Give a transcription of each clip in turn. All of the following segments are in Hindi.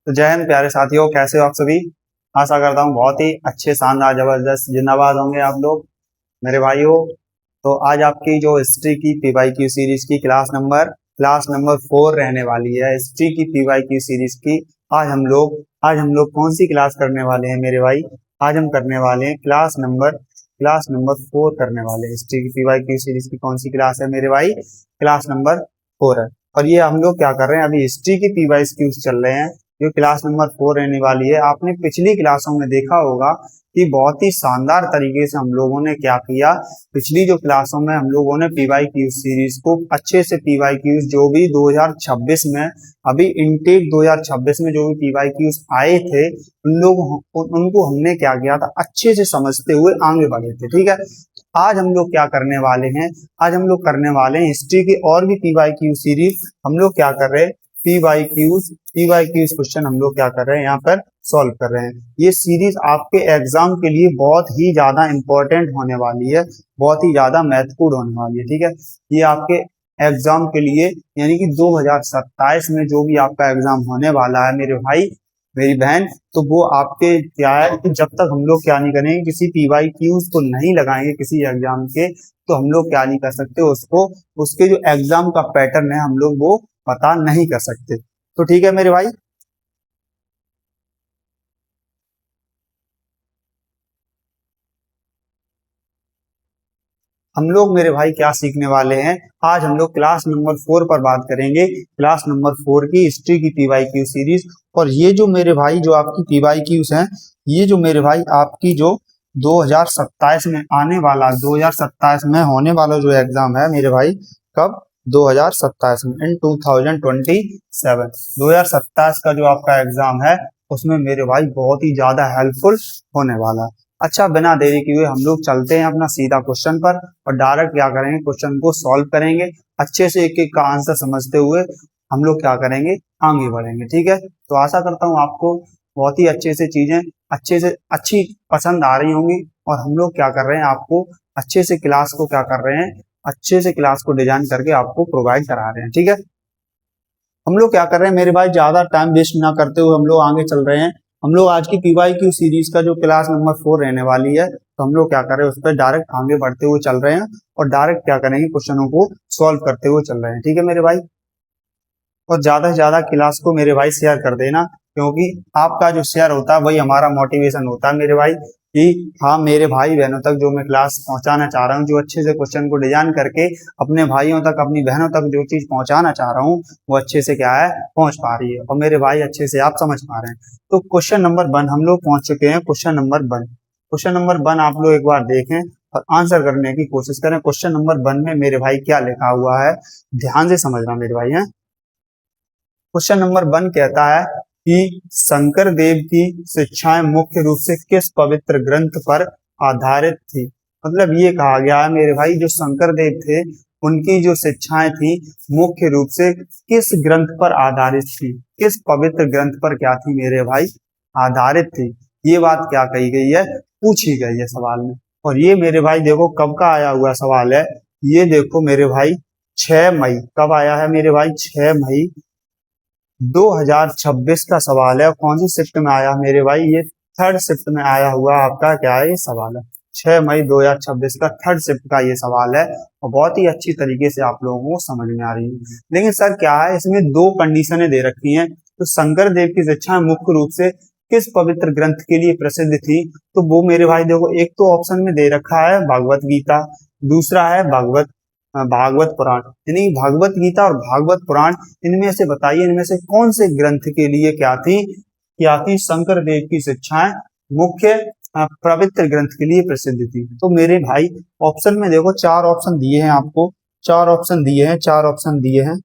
तो जय हिंद प्यारे साथियों, कैसे हो आप सभी। आशा करता हूँ बहुत ही अच्छे, शानदार, जबरदस्त जिंदाबाद होंगे आप लोग मेरे भाइयों। तो आज आपकी जो हिस्ट्री की पीवाईक्यू सीरीज की क्लास नंबर 4 रहने वाली है। हिस्ट्री की पीवाईक्यू सीरीज की आज हम लोग कौन सी क्लास करने वाले हैं मेरे भाई। आज हम करने वाले हैं क्लास नंबर 4 करने वाले हैं। हिस्ट्री की पीवाईक्यू सीरीज की कौन सी क्लास है मेरे भाई, क्लास नंबर 4 है। और ये हम लोग क्या कर रहे हैं, अभी हिस्ट्री की पीवाईक्यूज चल रहे हैं जो क्लास नंबर 4 रहने वाली है। आपने पिछली क्लासों में देखा होगा कि बहुत ही शानदार तरीके से हम लोगों ने क्या किया। पिछली जो क्लासों में हम लोगों ने पीवाईक्यू सीरीज को अच्छे से पीवाईक्यूज जो भी 2026 में, अभी इनटेक 2026 में जो भी पीवाईक्यूज आए थे उनको हमने क्या किया था, अच्छे से समझते हुए आगे बढ़े थे। ठीक है, आज हम लोग क्या करने वाले हैं, आज हम लोग करने वाले हैं हिस्ट्री की और भी पीवाईक्यू सीरीज। हम लोग क्या कर रहे हैं, पीवाईक्यूज क्वेश्चन हम लोग क्या कर रहे हैं, यहाँ पर सॉल्व कर रहे हैं। ये सीरीज आपके एग्जाम के लिए बहुत ही ज्यादा इंपॉर्टेंट होने वाली है, बहुत ही ज्यादा महत्वपूर्ण होने वाली है। ठीक है, ये आपके एग्जाम के लिए यानी कि 2027 में जो भी आपका एग्जाम होने वाला है मेरे भाई मेरी बहन, तो वो आपके क्या है कि जब तक हम लोग क्या नहीं करेंगे, किसी पीवाईक्यूज को नहीं लगाएंगे किसी एग्जाम के, तो हम लोग क्या नहीं कर सकते, उसको उसके जो एग्जाम का पैटर्न है हम लोग वो पता नहीं कर सकते। तो ठीक है मेरे भाई, हम लोग मेरे भाई क्या सीखने वाले हैं। आज हम लोग क्लास नंबर 4 पर बात करेंगे, क्लास नंबर 4 की हिस्ट्री की पीवाईक्यू सीरीज। और ये जो मेरे भाई जो आपकी पीवाईक्यूज हैं, ये जो मेरे भाई आपकी जो 2027 में आने वाला, 2027 में होने वाला जो एग्जाम है मेरे भाई, कब, 2027 में, इन 2027 2027 का जो आपका एग्जाम है उसमें मेरे भाई बहुत ही ज्यादा हेल्पफुल होने वाला है। अच्छा, बिना देरी किए हुए हम लोग चलते हैं अपना सीधा क्वेश्चन पर और डायरेक्ट क्या करेंगे, क्वेश्चन को सॉल्व करेंगे। अच्छे से एक एक का आंसर समझते हुए हम लोग क्या करेंगे, आगे बढ़ेंगे। ठीक है, तो आशा करता हूँ आपको बहुत ही अच्छे से चीजें अच्छी पसंद आ रही होंगी। और हम लोग क्या कर रहे हैं, आपको अच्छे से क्लास को क्या कर रहे हैं, अच्छे से क्लास को डिजाइन करके आपको प्रोवाइड करा रहे हैं। ठीक है, हम लोग क्या कर रहे हैं मेरे भाई, ज्यादा टाइम वेस्ट ना करते हुए हम लोग आगे चल रहे हैं। हम लोग आज की पीवाईक्यू सीरीज का जो क्लास नंबर 4 रहने वाली है, तो हम लोग क्या कर रहे हैं, उस पर डायरेक्ट आगे बढ़ते हुए चल रहे हैं और डायरेक्ट क्या करेंगे, क्वेश्चनों को सॉल्व करते हुए चल रहे हैं। ठीक है मेरे भाई, और ज्यादा से ज्यादा क्लास को मेरे भाई शेयर कर देना, क्योंकि आपका जो शेयर होता है वही हमारा मोटिवेशन होता है मेरे भाई, कि हाँ मेरे भाई बहनों तक जो मैं क्लास पहुंचाना चाह रहा हूँ, जो अच्छे से क्वेश्चन को डिजाइन करके अपने भाइयों तक, अपनी बहनों तक जो चीज पहुंचाना चाह रहा हूँ वो अच्छे से क्या है, पहुंच पा रही है और मेरे भाई अच्छे से आप समझ पा रहे हैं। तो क्वेश्चन नंबर 1 हम लोग पहुंच चुके हैं। क्वेश्चन नंबर 1 आप लोग एक बार देखें और आंसर करने की कोशिश करें। क्वेश्चन नंबर 1 में मेरे भाई क्या लिखा हुआ है, ध्यान से समझना मेरे भाई है। क्वेश्चन नंबर 1 कहता है कि शंकर देव की शिक्षाएं मुख्य रूप से किस पवित्र ग्रंथ पर आधारित थी। मतलब ये कहा गया है मेरे भाई, जो शंकर देव थे उनकी जो शिक्षाएं थी मुख्य रूप से किस ग्रंथ पर आधारित थी, किस पवित्र ग्रंथ पर क्या थी मेरे भाई, आधारित थी। ये बात क्या कही गई है, पूछी गई है सवाल में। और ये मेरे भाई देखो कब का आया हुआ सवाल है, ये देखो मेरे भाई 6 मई, कब आया है मेरे भाई, 6 मई 2026 का सवाल है। कौन सी शिफ्ट में आया मेरे भाई, ये थर्ड शिफ्ट में आया हुआ आपका क्या है, ये सवाल है। 6 मई 2026 का थर्ड शिफ्ट का ये सवाल है और बहुत ही अच्छी तरीके से आप लोगों को समझ में आ रही है। लेकिन सर क्या है, इसमें दो कंडीशनें दे रखी हैं। तो शंकर देव की शिक्षा मुख्य रूप से किस पवित्र ग्रंथ के लिए प्रसिद्ध थी, तो वो मेरे भाई देखो, एक तो ऑप्शन में दे रखा है भागवत गीता, दूसरा है भागवत पुराण। यानी भागवत गीता और भागवत पुराण, इनमें से बताइए, इनमें से कौन से ग्रंथ के लिए क्या थी शंकर देव की शिक्षाएं मुख्य पवित्र ग्रंथ के लिए प्रसिद्ध थी। तो मेरे भाई ऑप्शन में देखो 4 ऑप्शन दिए हैं आपको, 4 ऑप्शन दिए हैं।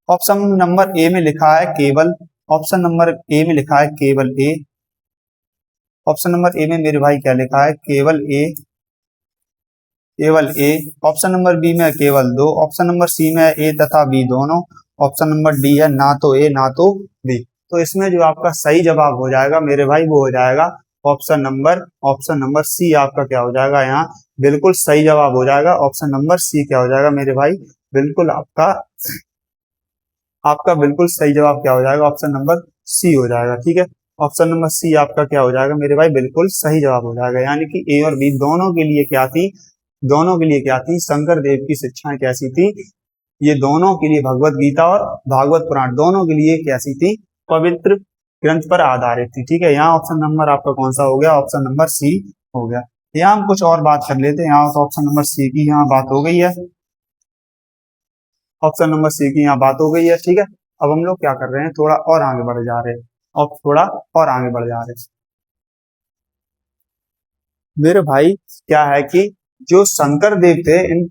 ऑप्शन नंबर ए में लिखा है केवल, ऑप्शन नंबर ए में लिखा है केवल ए, ऑप्शन नंबर ए में मेरे भाई क्या लिखा है, केवल ए। ऑप्शन नंबर बी में केवल 2, ऑप्शन नंबर सी में ए तथा बी दोनों, ऑप्शन नंबर डी है ना तो ए ना तो बी। तो इसमें जो आपका सही जवाब हो जाएगा मेरे भाई वो हो जाएगा ऑप्शन नंबर सी आपका क्या हो जाएगा, यहाँ बिल्कुल सही जवाब हो जाएगा। ऑप्शन नंबर सी क्या हो जाएगा मेरे भाई, बिल्कुल आपका बिल्कुल सही जवाब क्या हो जाएगा, ऑप्शन नंबर सी हो जाएगा। ठीक है, ऑप्शन नंबर सी आपका क्या हो जाएगा मेरे भाई, बिल्कुल सही जवाब हो जाएगा। यानी कि ए और बी दोनों के लिए क्या थी, दोनों के लिए क्या थी, शंकर देव की शिक्षाएं कैसी थी, ये दोनों के लिए भगवत गीता और भागवत पुराण दोनों के लिए कैसी थी, पवित्र ग्रंथ पर आधारित थी। ठीक है, यहाँ ऑप्शन नंबर आपका कौन सा हो गया, ऑप्शन नंबर सी हो गया। यहाँ हम कुछ और बात कर लेते हैं। यहाँ ऑप्शन नंबर सी की यहाँ बात हो गई है, ऑप्शन नंबर सी की यहाँ बात हो गई है। ठीक है, अब हम लोग क्या कर रहे हैं, थोड़ा और आगे बढ़ जा रहे हैं, अब थोड़ा और आगे बढ़ जा रहे हैं मेरे भाई। क्या है कि जो शंकर देव थे इन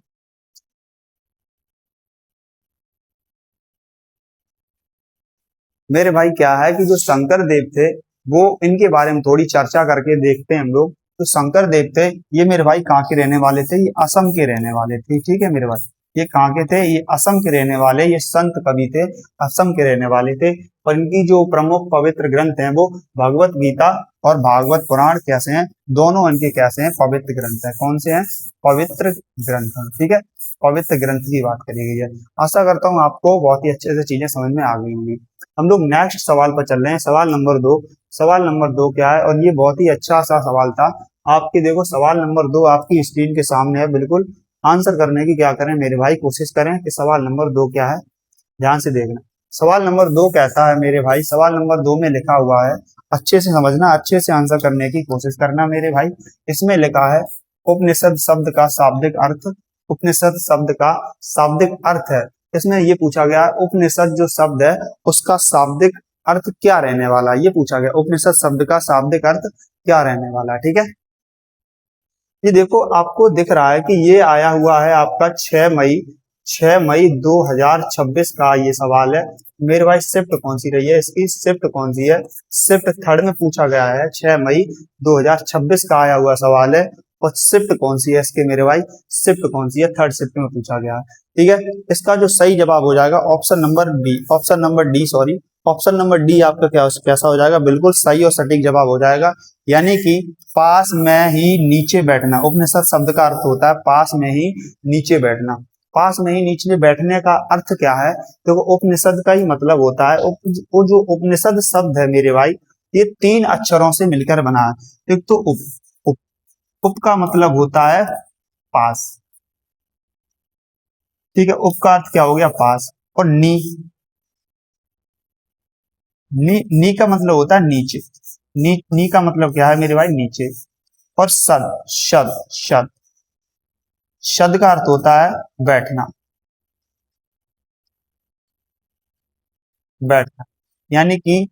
मेरे भाई क्या है कि जो शंकर देव थे वो, इनके बारे में थोड़ी चर्चा करके देखते हैं हम लोग। तो शंकर देव थे, ये मेरे भाई कहाँ के रहने वाले थे, ये असम के रहने वाले थे। ठीक है मेरे भाई, ये कहाँ के थे, ये असम के रहने वाले, ये संत कवि थे, असम के रहने वाले थे। और इनकी जो प्रमुख पवित्र ग्रंथ हैं वो भगवत गीता और भागवत पुराण कैसे हैं, दोनों इनके कैसे हैं, पवित्र ग्रंथ है। कौन से हैं, पवित्र ग्रंथ हैं। ठीक है, पवित्र ग्रंथ की बात करी गई है। आशा करता हूँ आपको बहुत ही अच्छे से चीजें समझ में आ गई होंगी। हम लोग नेक्स्ट सवाल पर चल रहे हैं, सवाल नंबर 2। सवाल नंबर 2 क्या है, और ये बहुत ही अच्छा सा सवाल था आपके। देखो सवाल नंबर 2 आपकी स्क्रीन के सामने है, बिल्कुल आंसर करने की क्या करें मेरे भाई, कोशिश करें कि सवाल नंबर 2 क्या है, ध्यान से देखना। सवाल नंबर 2 कहता है मेरे भाई, सवाल नंबर 2 में लिखा हुआ है, अच्छे से समझना, अच्छे से आंसर करने की कोशिश करना मेरे भाई। इसमें लिखा है उपनिषद शब्द का शाब्दिक अर्थ, उपनिषद शब्द का शाब्दिक अर्थ है। इसमें ये पूछा गया है उपनिषद जो शब्द है उसका शाब्दिक अर्थ क्या रहने वाला है, ये पूछा गया उपनिषद शब्द का शाब्दिक अर्थ क्या रहने वाला है। ठीक है, ये देखो आपको दिख रहा है कि ये आया हुआ है आपका 6 मई 2026 का ये सवाल है मेरे भाई। शिफ्ट कौन सी रही है इसकी, शिफ्ट कौन सी है, शिफ्ट थर्ड में पूछा गया है, 6 मई 2026 का आया हुआ सवाल है। और शिफ्ट कौन सी है इसके मेरे भाई, शिफ्ट कौन सी है, थर्ड शिफ्ट में पूछा गया है। ठीक है, इसका जो सही जवाब हो जाएगा option number B, option number D sorry, option number D आपका क्या कैसा हो जाएगा, बिल्कुल सही और सटीक जवाब हो जाएगा। यानी कि पास में ही नीचे बैठना, उपनिषद शब्द का अर्थ होता है पास में ही नीचे बैठना। पास में ही नीचे बैठने का अर्थ क्या है, तो उपनिषद का ही मतलब होता है, वो जो उपनिषद शब्द है मेरे भाई, ये 3 अक्षरों से मिलकर बना है। एक तो उप का मतलब होता है पास, ठीक है, उप का अर्थ क्या हो गया, पास। और नी का मतलब होता है नीचे, नी का मतलब क्या है मेरे भाई, नीचे। और सद, शद शद का अर्थ होता है बैठना, बैठना। यानी कि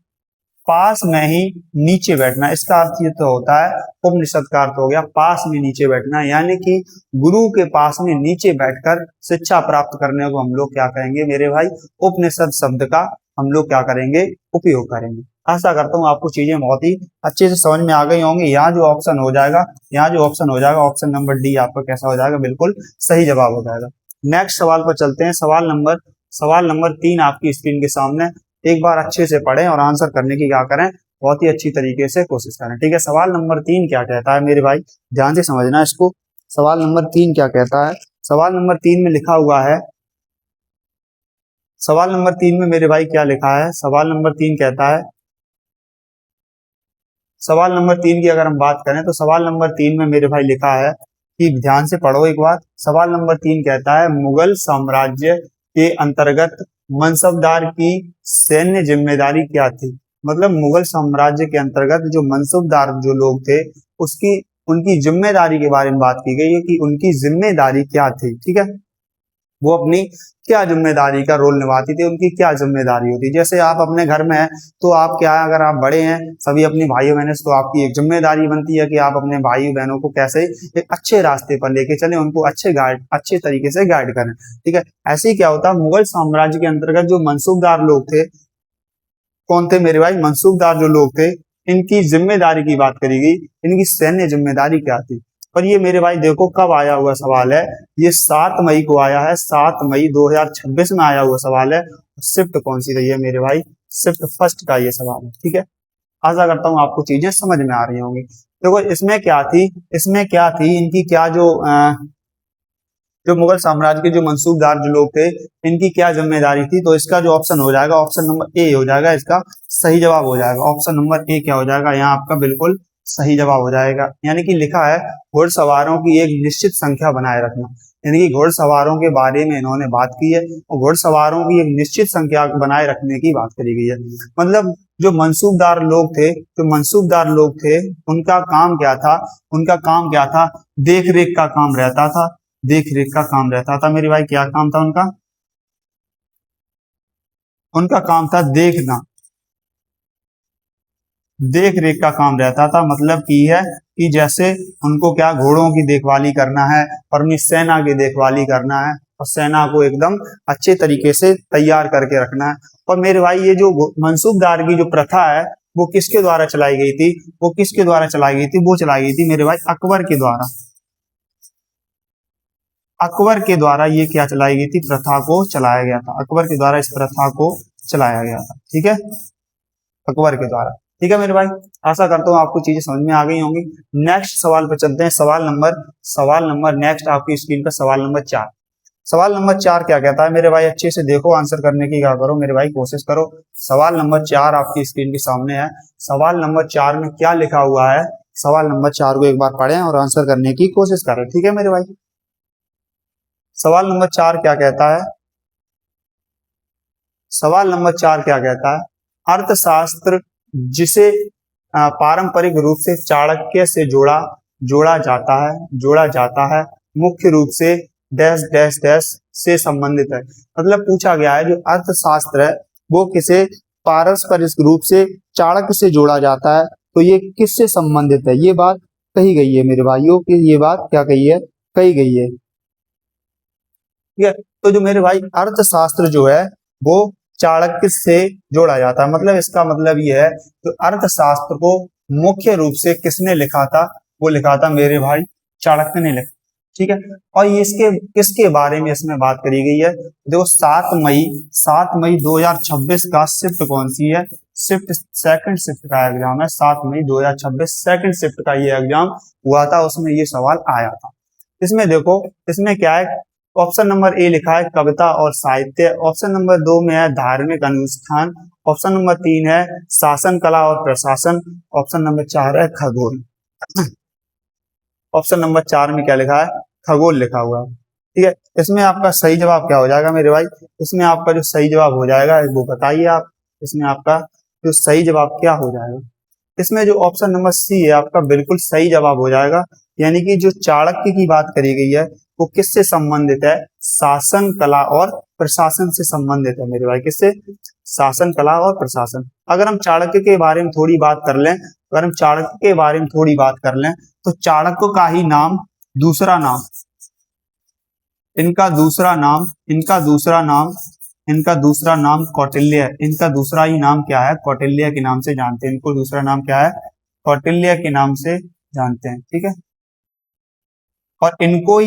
पास में ही नीचे बैठना, इसका अर्थ ये तो होता है, उपनिषद का अर्थ हो गया पास में नीचे बैठना। यानी कि गुरु के पास में नीचे बैठकर शिक्षा प्राप्त करने को हम लोग क्या कहेंगे मेरे भाई, उपनिषद शब्द का हम लोग क्या करेंगे, उपयोग करेंगे। आशा करता हूँ आपको चीजें बहुत ही अच्छे से समझ में आ गई होंगी। यहाँ जो ऑप्शन हो जाएगा, यहाँ जो ऑप्शन हो जाएगा, ऑप्शन नंबर डी आपका कैसा हो जाएगा, बिल्कुल सही जवाब हो जाएगा। नेक्स्ट सवाल पर चलते हैं, सवाल नंबर 3 आपकी स्क्रीन के सामने। एक बार अच्छे से पढ़ें और आंसर करने की क्या करें, बहुत ही अच्छी तरीके से कोशिश करें। ठीक है, सवाल नंबर 3 क्या कहता है मेरे भाई, ध्यान से समझना इसको। सवाल नंबर 3 क्या कहता है, सवाल नंबर 3 में लिखा हुआ है, सवाल नंबर 3 में मेरे भाई क्या लिखा है, सवाल नंबर 3 कहता है, सवाल नंबर 3 की अगर हम बात करें तो सवाल नंबर 3 में मेरे भाई लिखा है कि ध्यान से पढ़ो एक बार। सवाल नंबर 3 कहता है मुगल साम्राज्य के अंतर्गत मनसबदार की सैन्य जिम्मेदारी क्या थी। मतलब मुगल साम्राज्य के अंतर्गत जो मनसबदार जो लोग थे उसकी उनकी जिम्मेदारी के बारे में बात की गई है कि उनकी जिम्मेदारी क्या थी। ठीक है, वो अपनी क्या जिम्मेदारी का रोल निभाती थी, उनकी क्या जिम्मेदारी होती। जैसे आप अपने घर में हैं तो आप क्या है, अगर आप बड़े हैं सभी अपने भाइयों बहनों से, तो आपकी एक जिम्मेदारी बनती है कि आप अपने भाई बहनों को कैसे एक अच्छे रास्ते पर लेके चले, उनको अच्छे तरीके से गाइड करें। ठीक है, ऐसे ही क्या होता है, मुगल साम्राज्य के अंतर्गत जो मनसूबदार लोग थे, कौन थे मेरे भाई, मनसूबदार जो लोग थे, इनकी जिम्मेदारी की बात करी गई, इनकी सैन्य जिम्मेदारी क्या थी। और ये मेरे भाई देखो कब आया हुआ सवाल है, ये 7 मई को आया है, 7 मई 2026 में आया हुआ सवाल है। शिफ्ट कौन सी रही है मेरे भाई, शिफ्ट फर्स्ट का ये सवाल है। ठीक है, आशा करता हूँ आपको चीजें समझ में आ रही होंगी। देखो इसमें क्या थी, इनकी क्या जो जो मुगल साम्राज्य के जो मंसूबदार जो लोग थे, इनकी क्या जिम्मेदारी थी? तो इसका जो ऑप्शन हो जाएगा, ऑप्शन नंबर ए हो जाएगा, इसका सही जवाब हो जाएगा। ऑप्शन नंबर ए क्या हो जाएगा? यहाँ आपका बिल्कुल सही जवाब हो जाएगा। यानी कि लिखा है घुड़सवारों की एक निश्चित संख्या बनाए रखना, यानी कि घुड़सवारों के बारे में इन्होंने बात की है और घुड़सवारों की एक निश्चित संख्या बनाए रखने की बात करी गई है। मतलब जो मंसूबदार लोग थे, उनका काम क्या था? उनका काम क्या था? देख रेख का काम रहता था, देख रेख का काम रहता था मेरे भाई। क्या काम था उनका? उनका काम था देखना, देख रेख का काम रहता था। मतलब की है कि जैसे उनको क्या घोड़ों की देखभाली करना है और अपनी सेना की देखभाली करना है और सेना को एकदम अच्छे तरीके से तैयार करके रखना है। और मेरे भाई ये जो मंसूबदार की जो प्रथा है वो किसके द्वारा चलाई गई थी? वो किसके द्वारा चलाई गई थी? वो चलाई गई थी मेरे भाई अकबर के द्वारा। अकबर के द्वारा ये क्या चलाई गई थी? प्रथा को चलाया गया था। अकबर के द्वारा इस प्रथा को चलाया गया था। ठीक है, अकबर के द्वारा। ठीक है मेरे भाई, आशा करता हूँ आपको चीजें समझ में आ गई होंगी। नेक्स्ट सवाल पर चलते हैं। सवाल नंबर नेक्स्ट आपकी स्क्रीन पर सवाल नंबर 4। सवाल नंबर 4 क्या कहता है मेरे भाई? अच्छे से देखो, आंसर करने की क्या करो मेरे भाई, कोशिश करो। सवाल नंबर 4 आपकी स्क्रीन के सामने है। सवाल नंबर 4 में क्या लिखा हुआ है? सवाल नंबर 4 को एक बार पढ़ें और आंसर करने की कोशिश करें। ठीक है मेरे भाई, सवाल नंबर 4 क्या कहता है? सवाल नंबर 4 क्या कहता है? अर्थशास्त्र जिसे पारंपरिक रूप से चाणक्य से जोड़ा जाता है मुख्य रूप से डैश डैश डैश से संबंधित है। मतलब पूछा गया है जो अर्थशास्त्र है वो किसे पारस्परिक रूप से चाणक्य से जोड़ा जाता है, तो ये किससे संबंधित है? ये बात कही गई है मेरे भाइयों की, ये बात क्या कही है? कही गई है। ठीक है, तो जो मेरे भाई अर्थशास्त्र जो है वो चाणक्य से जोड़ा जाता है। मतलब इसका मतलब ये है तो अर्थशास्त्र को मुख्य रूप से किसने लिखा था? वो लिखा था मेरे भाई चाणक्य ने लिखा। ठीक है, और ये इसके किसके बारे में इसमें बात करी गई है? देखो 7 मई 2026 का शिफ्ट कौन सी है? शिफ्ट सेकंड शिफ्ट का एग्जाम है। 7 मई 2026 सेकंड शिफ्ट का ये एग्जाम हुआ था, उसमें ये सवाल आया था। इसमें देखो, इसमें क्या है? ऑप्शन नंबर ए लिखा है कविता और साहित्य, ऑप्शन नंबर 2 में है धार्मिक अनुष्ठान, ऑप्शन नंबर 3 है शासन कला और प्रशासन, ऑप्शन नंबर 4 है खगोल। ऑप्शन नंबर 4 में क्या लिखा है? खगोल लिखा हुआ है। ठीक है, इसमें आपका सही जवाब क्या हो जाएगा मेरे भाई? इसमें आपका जो सही जवाब हो जाएगा वो बताइए आप। इसमें आपका जो सही जवाब क्या हो जाएगा? इसमें जो ऑप्शन नंबर सी है आपका बिल्कुल सही जवाब हो जाएगा। यानी कि जो चाणक्य की बात करी गई है वो किससे संबंधित है? शासन कला और प्रशासन से संबंधित है मेरे भाई। किससे? शासन कला और प्रशासन। अगर हम चाणक्य के बारे में थोड़ी बात कर लें, तो चाणक्य का ही नाम, दूसरा नाम, इनका दूसरा नाम कौटिल्य है। इनका दूसरा ही नाम क्या है? कौटिल्य के नाम से जानते हैं। इनको दूसरा नाम क्या है? कौटिल्य के नाम से जानते हैं। ठीक है, और इनको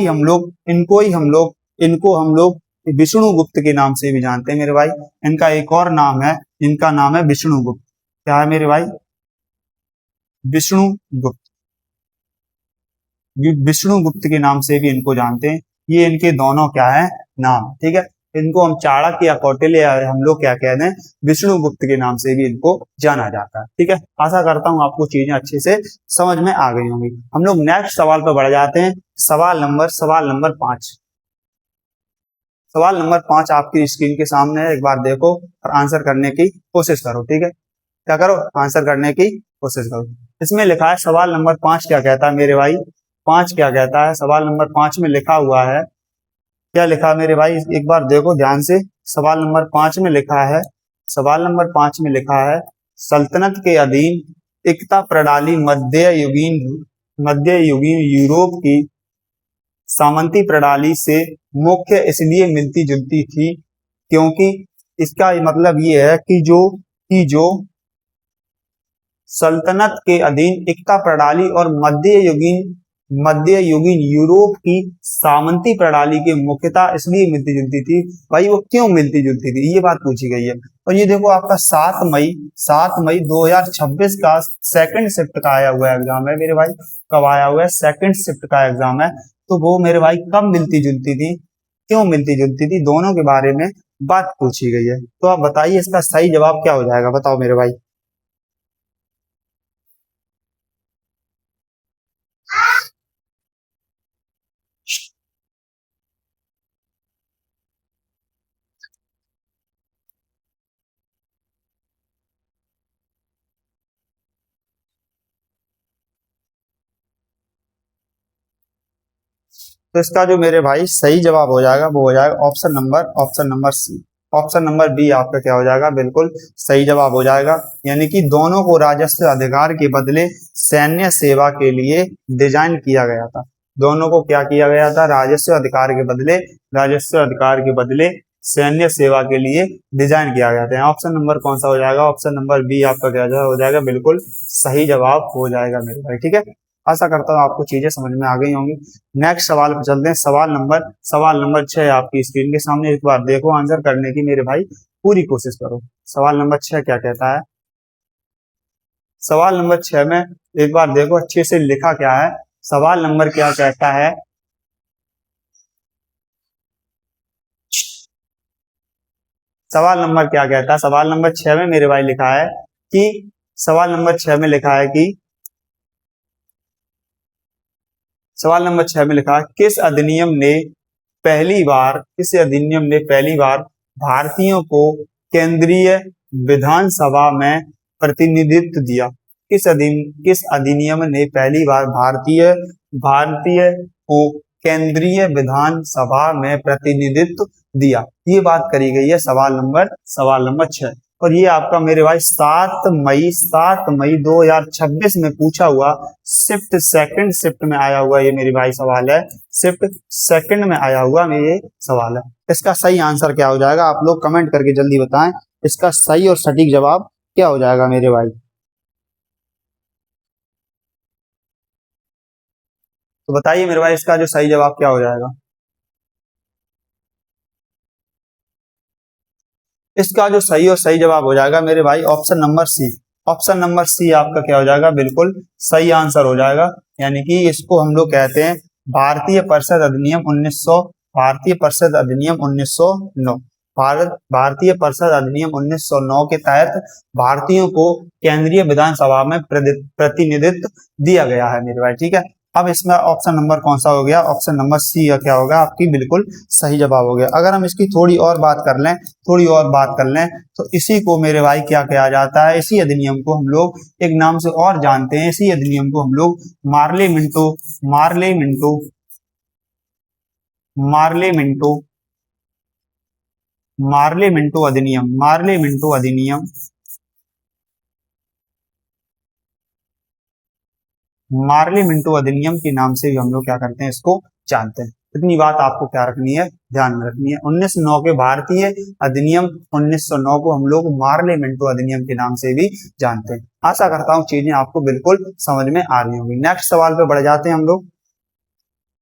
हम लोग विष्णुगुप्त के नाम से भी जानते हैं मेरे भाई। इनका एक और नाम है, इनका नाम है विष्णुगुप्त। क्या है मेरे भाई? विष्णुगुप्त। विष्णुगुप्त के नाम से भी इनको जानते हैं। ये इनके दोनों क्या है? नाम। ठीक है, इनको हम चाणक्य या कौटिल्य हम लोग क्या कहते हैं? विष्णुगुप्त के नाम से भी इनको जाना जाता है। ठीक है, आशा करता हूं आपको चीजें अच्छे से समझ में आ गई होंगी। हम लोग नेक्स्ट सवाल पर बढ़ जाते हैं। सवाल नंबर 5। सवाल नंबर 5 आपकी स्क्रीन के सामने है, एक बार देखो और आंसर करने की कोशिश करो। ठीक है, क्या करो? आंसर करने की कोशिश करो। इसमें लिखा है सवाल नंबर 5 क्या कहता है मेरे भाई? 5 क्या कहता है? सवाल नंबर 5 में लिखा हुआ है, क्या लिखा मेरे भाई? एक बार देखो ध्यान से। सवाल नंबर 5 में लिखा है, सल्तनत के अधीन एकता प्रणाली मध्य युगीन यूरोप की सामंती प्रणाली से मुख्य इसलिए मिलती जुलती थी क्योंकि इसका मतलब ये है कि जो सल्तनत के अधीन एकता प्रणाली और मध्य युगीन यूरोप की सामंती प्रणाली की मुख्यतः इसलिए मिलती जुलती थी। भाई वो क्यों मिलती जुलती थी, ये बात पूछी गई है। और ये देखो आपका 7 मई 2026 का सेकंड शिफ्ट का आया हुआ एग्जाम है मेरे भाई। कब आया हुआ है? सेकंड शिफ्ट का एग्जाम है। तो वो मेरे भाई कब मिलती जुलती थी, क्यों मिलती जुलती थी, दोनों के बारे में बात पूछी गई है। तो आप बताइए इसका सही जवाब क्या हो जाएगा, बताओ मेरे भाई। तो इसका जो मेरे भाई सही जवाब हो जाएगा वो हो जाएगा option number C. Option number B आपका क्या हो जाएगा, बिल्कुल सही जवाब हो जाएगा। यानी कि दोनों को राजस्व अधिकार के बदले सैन्य सेवा के लिए डिजाइन किया गया था। दोनों को क्या किया गया था, राजस्व अधिकार के बदले सैन्य सेवा के लिए डिजाइन किया गया था। ऑप्शन नंबर कौन सा हो जाएगा, ऑप्शन नंबर बी आपका क्या हो जाएगा, बिल्कुल सही जवाब हो जाएगा मेरे भाई। ठीक है, आशा करता हूँ आपको चीजें समझ में आ गई होंगी। नेक्स्ट सवाल पर चलते हैं। सवाल नंबर 6 आपकी स्क्रीन के सामने, एक बार देखो, आंसर करने की मेरे भाई पूरी कोशिश करो। सवाल नंबर 6 क्या कहता है, सवाल नंबर 6 में एक बार देखो अच्छे से लिखा क्या है। सवाल नंबर क्या कहता है, सवाल नंबर क्या कहता है, सवाल नंबर 6 में मेरे भाई लिखा है कि सवाल नंबर 6 में लिखा है कि सवाल नंबर 6 में लिखा है किस अधिनियम ने पहली बार भारतीयों को केंद्रीय विधानसभा में प्रतिनिधित्व दिया। किस अधिनियम ने पहली बार भारतीय भारतीय को केंद्रीय विधानसभा में प्रतिनिधित्व दिया, ये बात करी गई है सवाल नंबर 6। और ये आपका मेरे भाई 7 मई 2026 में पूछा हुआ सेकंड शिफ्ट में आया हुआ ये मेरे भाई सवाल है। शिफ्ट सेकंड में आया हुआ ये सवाल है। इसका सही आंसर क्या हो जाएगा, आप लोग कमेंट करके जल्दी बताएं। इसका सही और सटीक जवाब क्या हो जाएगा मेरे भाई। तो बताइए मेरे भाई इसका जो सही जवाब क्या हो जाएगा। इसका जो सही जवाब हो जाएगा मेरे भाई option number C. Option number C आपका क्या हो जाएगा, बिल्कुल सही आंसर हो जाएगा। यानी कि इसको हम लोग कहते हैं भारतीय परिषद अधिनियम 1900, भारतीय परिषद अधिनियम 1909। भारतीय परिषद अधिनियम 1909 के तहत भारतीयों को केंद्रीय विधानसभा में प्रतिनिधित्व दिया गया है मेरे भाई। ठीक है, अब इसमें ऑप्शन नंबर कौन सा हो गया, ऑप्शन नंबर सी क्या होगा आपकी बिल्कुल सही जवाब हो गया। अगर हम इसकी थोड़ी और बात कर लें तो इसी को मेरे भाई क्या कहा जाता है, इसी अधिनियम को हम लोग एक नाम से और जानते हैं। इसी अधिनियम को हम लोग Morley Minto Morley Minto Morley Minto Morley Minto अधिनियम मार्ले मिंटो अधिनियम के नाम से भी हम लोग क्या करते हैं, इसको जानते हैं। इतनी बात आपको क्या रखनी है, ध्यान में रखनी है। 1909 के भारतीय अधिनियम 1909 को हम लोग मार्ले मिंटो अधिनियम के नाम से भी जानते हैं। आशा करता हूँ चीजें आपको बिल्कुल समझ में आ रही होंगी। नेक्स्ट सवाल पे बढ़ जाते हैं हम लोग।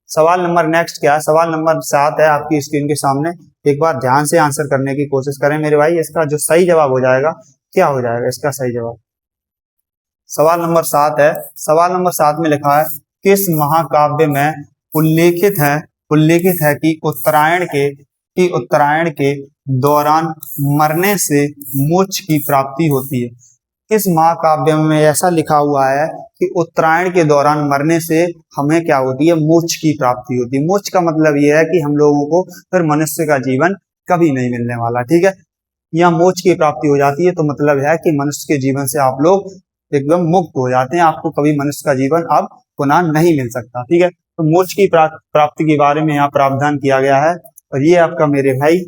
सवाल नंबर नेक्स्ट क्या है, सवाल नंबर 7 है आपकी स्क्रीन के सामने। एक बार ध्यान से आंसर करने की कोशिश करें मेरे भाई। इसका जो सही जवाब हो जाएगा क्या हो जाएगा, इसका सही जवाब सवाल नंबर 7 है। सवाल नंबर 7 में लिखा है किस महाकाव्य में उल्लेखित है कि उत्तरायण के दौरान मरने से मोक्ष की प्राप्ति होती है। किस महाकाव्य में ऐसा लिखा हुआ है कि उत्तरायण के दौरान मरने से हमें क्या होती है, मोक्ष की प्राप्ति होती है। मोक्ष का मतलब यह है कि हम लोगों को फिर मनुष्य का जीवन कभी नहीं मिलने वाला। ठीक है, यहाँ मोक्ष की प्राप्ति हो जाती है तो मतलब है कि मनुष्य के जीवन से आप लोग एकदम मुक्त हो जाते हैं, आपको कभी मनुष्य का जीवन अब पुनः नहीं मिल सकता। ठीक है, तो मोक्ष की प्राप्ति के बारे में यहाँ प्रावधान किया गया है। और ये आपका मेरे भाई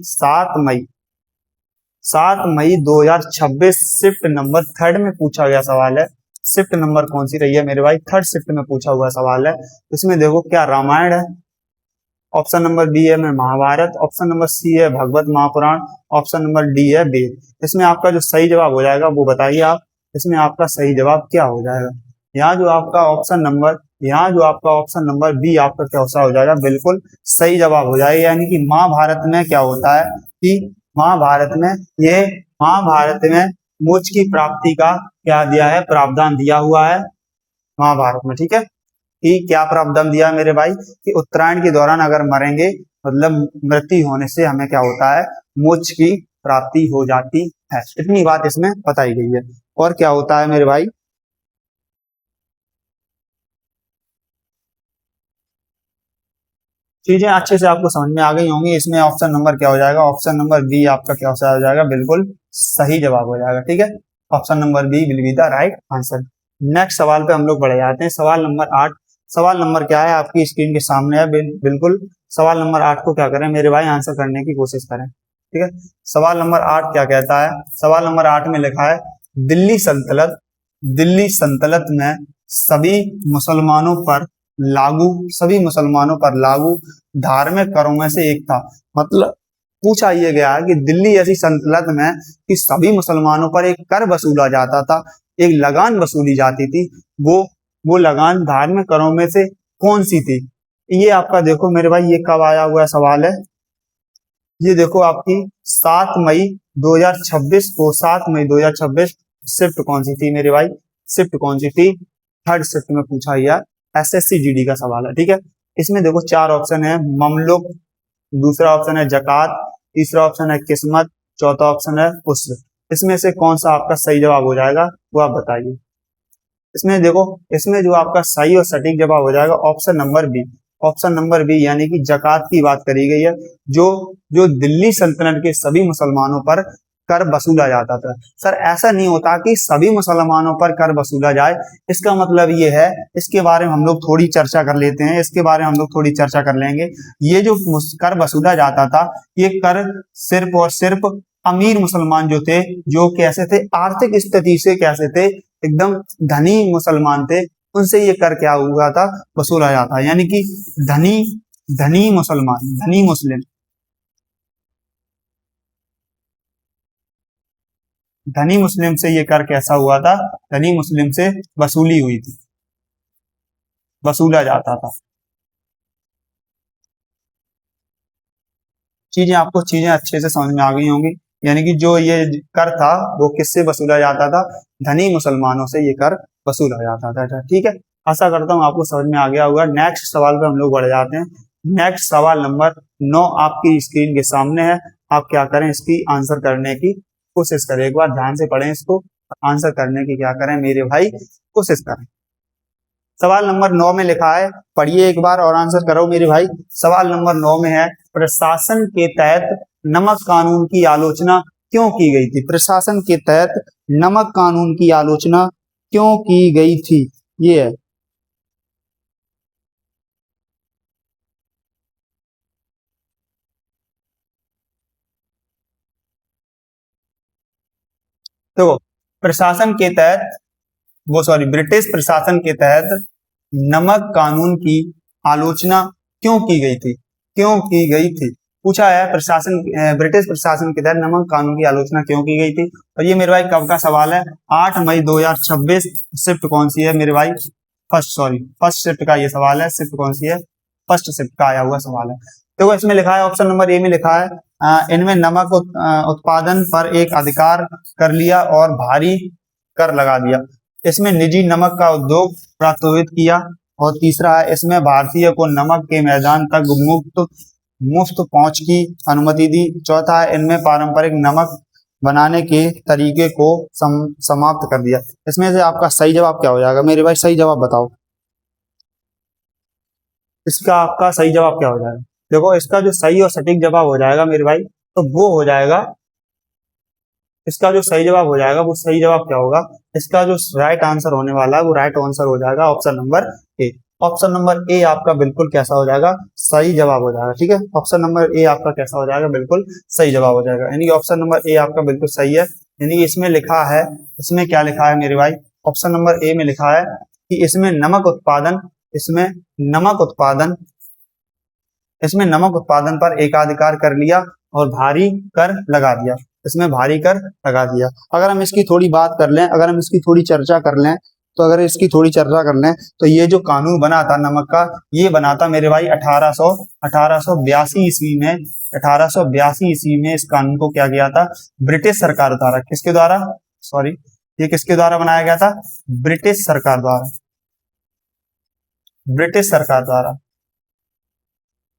7 मई 2026 शिफ्ट नंबर 3 में पूछा गया सवाल है। शिफ्ट नंबर कौन सी रही है मेरे भाई, 3rd शिफ्ट में पूछा हुआ सवाल है। इसमें देखो क्या रामायण है, ऑप्शन नंबर बी है में महाभारत, ऑप्शन नंबर सी है भगवत महापुराण, ऑप्शन नंबर डी है वेद। इसमें आपका जो सही जवाब हो जाएगा वो बताइए आप, इसमें आपका सही जवाब क्या हो जाएगा। यहाँ जो आपका ऑप्शन नंबर बी आपका क्या हो जाएगा, बिल्कुल सही जवाब हो जाएगा। यानी कि महाभारत में क्या होता है कि महाभारत में मोक्ष की प्राप्ति का क्या दिया है, प्रावधान दिया हुआ है महाभारत में। ठीक है, कि क्या प्रावधान दिया है मेरे भाई कि उत्तरायण के दौरान अगर मरेंगे मतलब मृत्यु होने से हमें क्या होता है, मोक्ष की प्राप्ति हो जाती है। इतनी बात इसमें बताई गई है। और क्या होता है मेरे भाई, चीजें अच्छे से आपको समझ में आ गई होंगी। इसमें ऑप्शन नंबर क्या हो जाएगा, ऑप्शन नंबर बी आपका क्या हो जाएगा, बिल्कुल सही जवाब हो जाएगा। ठीक है, option number B will be the right answer. Next सवाल पे हम लोग बढ़ जाते हैं। सवाल नंबर 8। सवाल नंबर क्या है आपकी स्क्रीन के सामने है, बिल्कुल सवाल नंबर 8 को क्या करें मेरे भाई, आंसर करने की कोशिश करें। ठीक है, सवाल नंबर 8 क्या कहता है, सवाल नंबर 8 में लिखा है दिल्ली सल्तनत में सभी मुसलमानों पर लागू धार्मिक करों में से एक था। मतलब पूछा यह गया है कि दिल्ली ऐसी सल्तनत में कि सभी मुसलमानों पर एक कर वसूला जाता था, एक लगान वसूली जाती थी, वो लगान धार्मिक करों में से कौन सी थी। ये आपका देखो मेरे भाई, ये कब आया हुआ सवाल है, ये देखो आपकी 7 मई 2026 को, 7 मई 2026 शिफ्ट कौन सी थी मेरे भाई, शिफ्ट कौन सी थी, थर्ड शिफ्ट में पूछा गया, एसएससी जीडी का सवाल है। ठीक है, इसमें देखो 4 ऑप्शन है, ममलुक, दूसरा ऑप्शन है जकात, तीसरा ऑप्शन है किस्मत, चौथा ऑप्शन है उस्र। इसमें से कौन सा आपका सही जवाब हो जाएगा वो आप बताइए। इसमें देखो, इसमें जो आपका सही और सटीक जवाब हो जाएगा option number B, option number B यानी कि जकात की बात करी गई है, जो जो दिल्ली सल्तनत के सभी मुसलमानों पर कर वसूला जाता था। सर ऐसा नहीं होता कि सभी मुसलमानों पर कर वसूला जाए, इसका मतलब ये है, इसके बारे में हम लोग थोड़ी चर्चा कर लेते हैं, इसके बारे में हम लोग थोड़ी चर्चा कर लेंगे। ये जो कर वसूला जाता था, ये कर सिर्फ और सिर्फ अमीर मुसलमान जो थे, जो कैसे थे, आर्थिक स्थिति से कैसे थे, एकदम धनी मुसलमान थे, उनसे ये कर क्या हुआ था, वसूला जाता है। यानी कि धनी धनी मुसलमान, धनी मुस्लिम, धनी मुस्लिम से ये कर कैसा हुआ था, धनी मुस्लिम से वसूली हुई थी, वसूला जाता था। चीजें अच्छे से समझ में आ गई होंगी। यानी कि जो ये कर था वो किससे वसूला जाता था, धनी मुसलमानों से ये कर वसूला जाता था। ठीक है, आशा करता हूँ आपको समझ में आ गया होगा। नेक्स्ट सवाल पे हम लोग बढ़ जाते हैं। नेक्स्ट सवाल नंबर 9 आपकी स्क्रीन के सामने है। आप क्या करें, इसकी आंसर करने की कोशिश करें, एक बार ध्यान से पढ़ें इसको, आंसर करने की क्या करें मेरे भाई, कोशिश करें। सवाल नंबर 9 में लिखा है, पढ़िए एक बार और आंसर करो मेरे भाई। सवाल नंबर 9 में है, प्रशासन के तहत नमक कानून की आलोचना क्यों की गई थी। प्रशासन के तहत नमक कानून की आलोचना क्यों की गई थी, ये है। तो प्रशासन के तहत, ब्रिटिश प्रशासन के तहत नमक कानून की आलोचना क्यों की गई थी, क्यों की गई थी, पूछा है। ब्रिटिश प्रशासन के तहत नमक कानून की आलोचना क्यों की गई थी। और ये मेरे भाई कब का सवाल है, 8 मई 2026, शिफ्ट कौन सी है मेरे भाई, फर्स्ट शिफ्ट का ये सवाल है, शिफ्ट कौन सी है, फर्स्ट शिफ्ट का आया हुआ सवाल है। देखो इसमें लिखा है, ऑप्शन नंबर ए में लिखा है, इनमें नमक उत्पादन पर एक अधिकार कर लिया और भारी कर लगा दिया। इसमें निजी नमक का उद्योग प्रोत्साहित किया। और तीसरा है, इसमें भारतीय को नमक के मैदान तक मुफ्त पहुंच की अनुमति दी। चौथा है, इनमें पारंपरिक नमक बनाने के तरीके को समाप्त कर दिया। इसमें से आपका सही जवाब क्या हो जाएगा मेरे भाई, सही जवाब बताओ, इसका आपका सही जवाब क्या हो जाएगा। देखो इसका जो सही और सटीक जवाब हो जाएगा मेरे भाई, तो वो हो जाएगा, इसका जो सही जवाब हो जाएगा, वो सही जवाब क्या होगा, इसका जो राइट आंसर होने वाला है वो राइट आंसर हो जाएगा ऑप्शन नंबर ए। ऑप्शन नंबर ए आपका बिल्कुल कैसा हो जाएगा, सही जवाब हो जाएगा। ठीक है, ऑप्शन नंबर ए आपका कैसा हो जाएगा, बिल्कुल सही जवाब हो जाएगा। यानी कि ऑप्शन नंबर ए आपका बिल्कुल सही है। यानी कि इसमें लिखा है, इसमें क्या लिखा है मेरे भाई, ऑप्शन नंबर ए में लिखा है कि इसमें नमक उत्पादन इसमें नमक उत्पादन पर एकाधिकार कर लिया और भारी कर लगा दिया, इसमें भारी कर लगा दिया। अगर हम इसकी थोड़ी बात कर लें, अगर हम इसकी थोड़ी चर्चा कर लें, तो अगर इसकी थोड़ी चर्चा कर लें, तो ये जो कानून बना था नमक का, ये बना था मेरे भाई 1882 ईस्वी में। 1882 ईस्वी में इस कानून को क्या किया था, ब्रिटिश सरकार द्वारा, किसके द्वारा, ये किसके द्वारा बनाया गया था, ब्रिटिश सरकार द्वारा। ब्रिटिश सरकार द्वारा,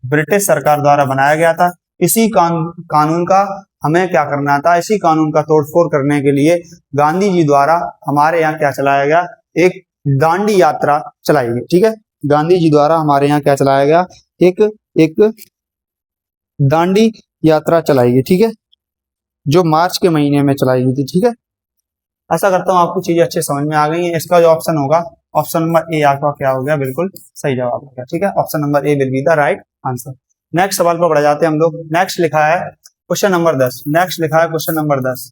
ब्रिटिश सरकार द्वारा बनाया गया था। इसी कानून का हमें क्या करना था, इसी कानून का तोड़फोड़ करने के लिए गांधी जी द्वारा हमारे यहाँ क्या चलाया गया, एक दांडी यात्रा चलाई गई। ठीक है, गांधी जी द्वारा हमारे यहाँ क्या चलाया गया, एक दांडी यात्रा चलाई गई। ठीक है, जो मार्च के महीने में चलाई गई थी। ठीक है, ऐसा करता हूँ आपको चीजें अच्छे समझ में आ गई हैं। इसका जो ऑप्शन होगा, ऑप्शन नंबर ए आपका क्या हो गया, बिल्कुल सही जवाब हो गया। ठीक है, option number A will be the right answer. Next सवाल पर बढ़ जाते हैं हम लोग। नेक्स्ट लिखा है क्वेश्चन नंबर 10। नेक्स्ट लिखा है क्वेश्चन नंबर 10।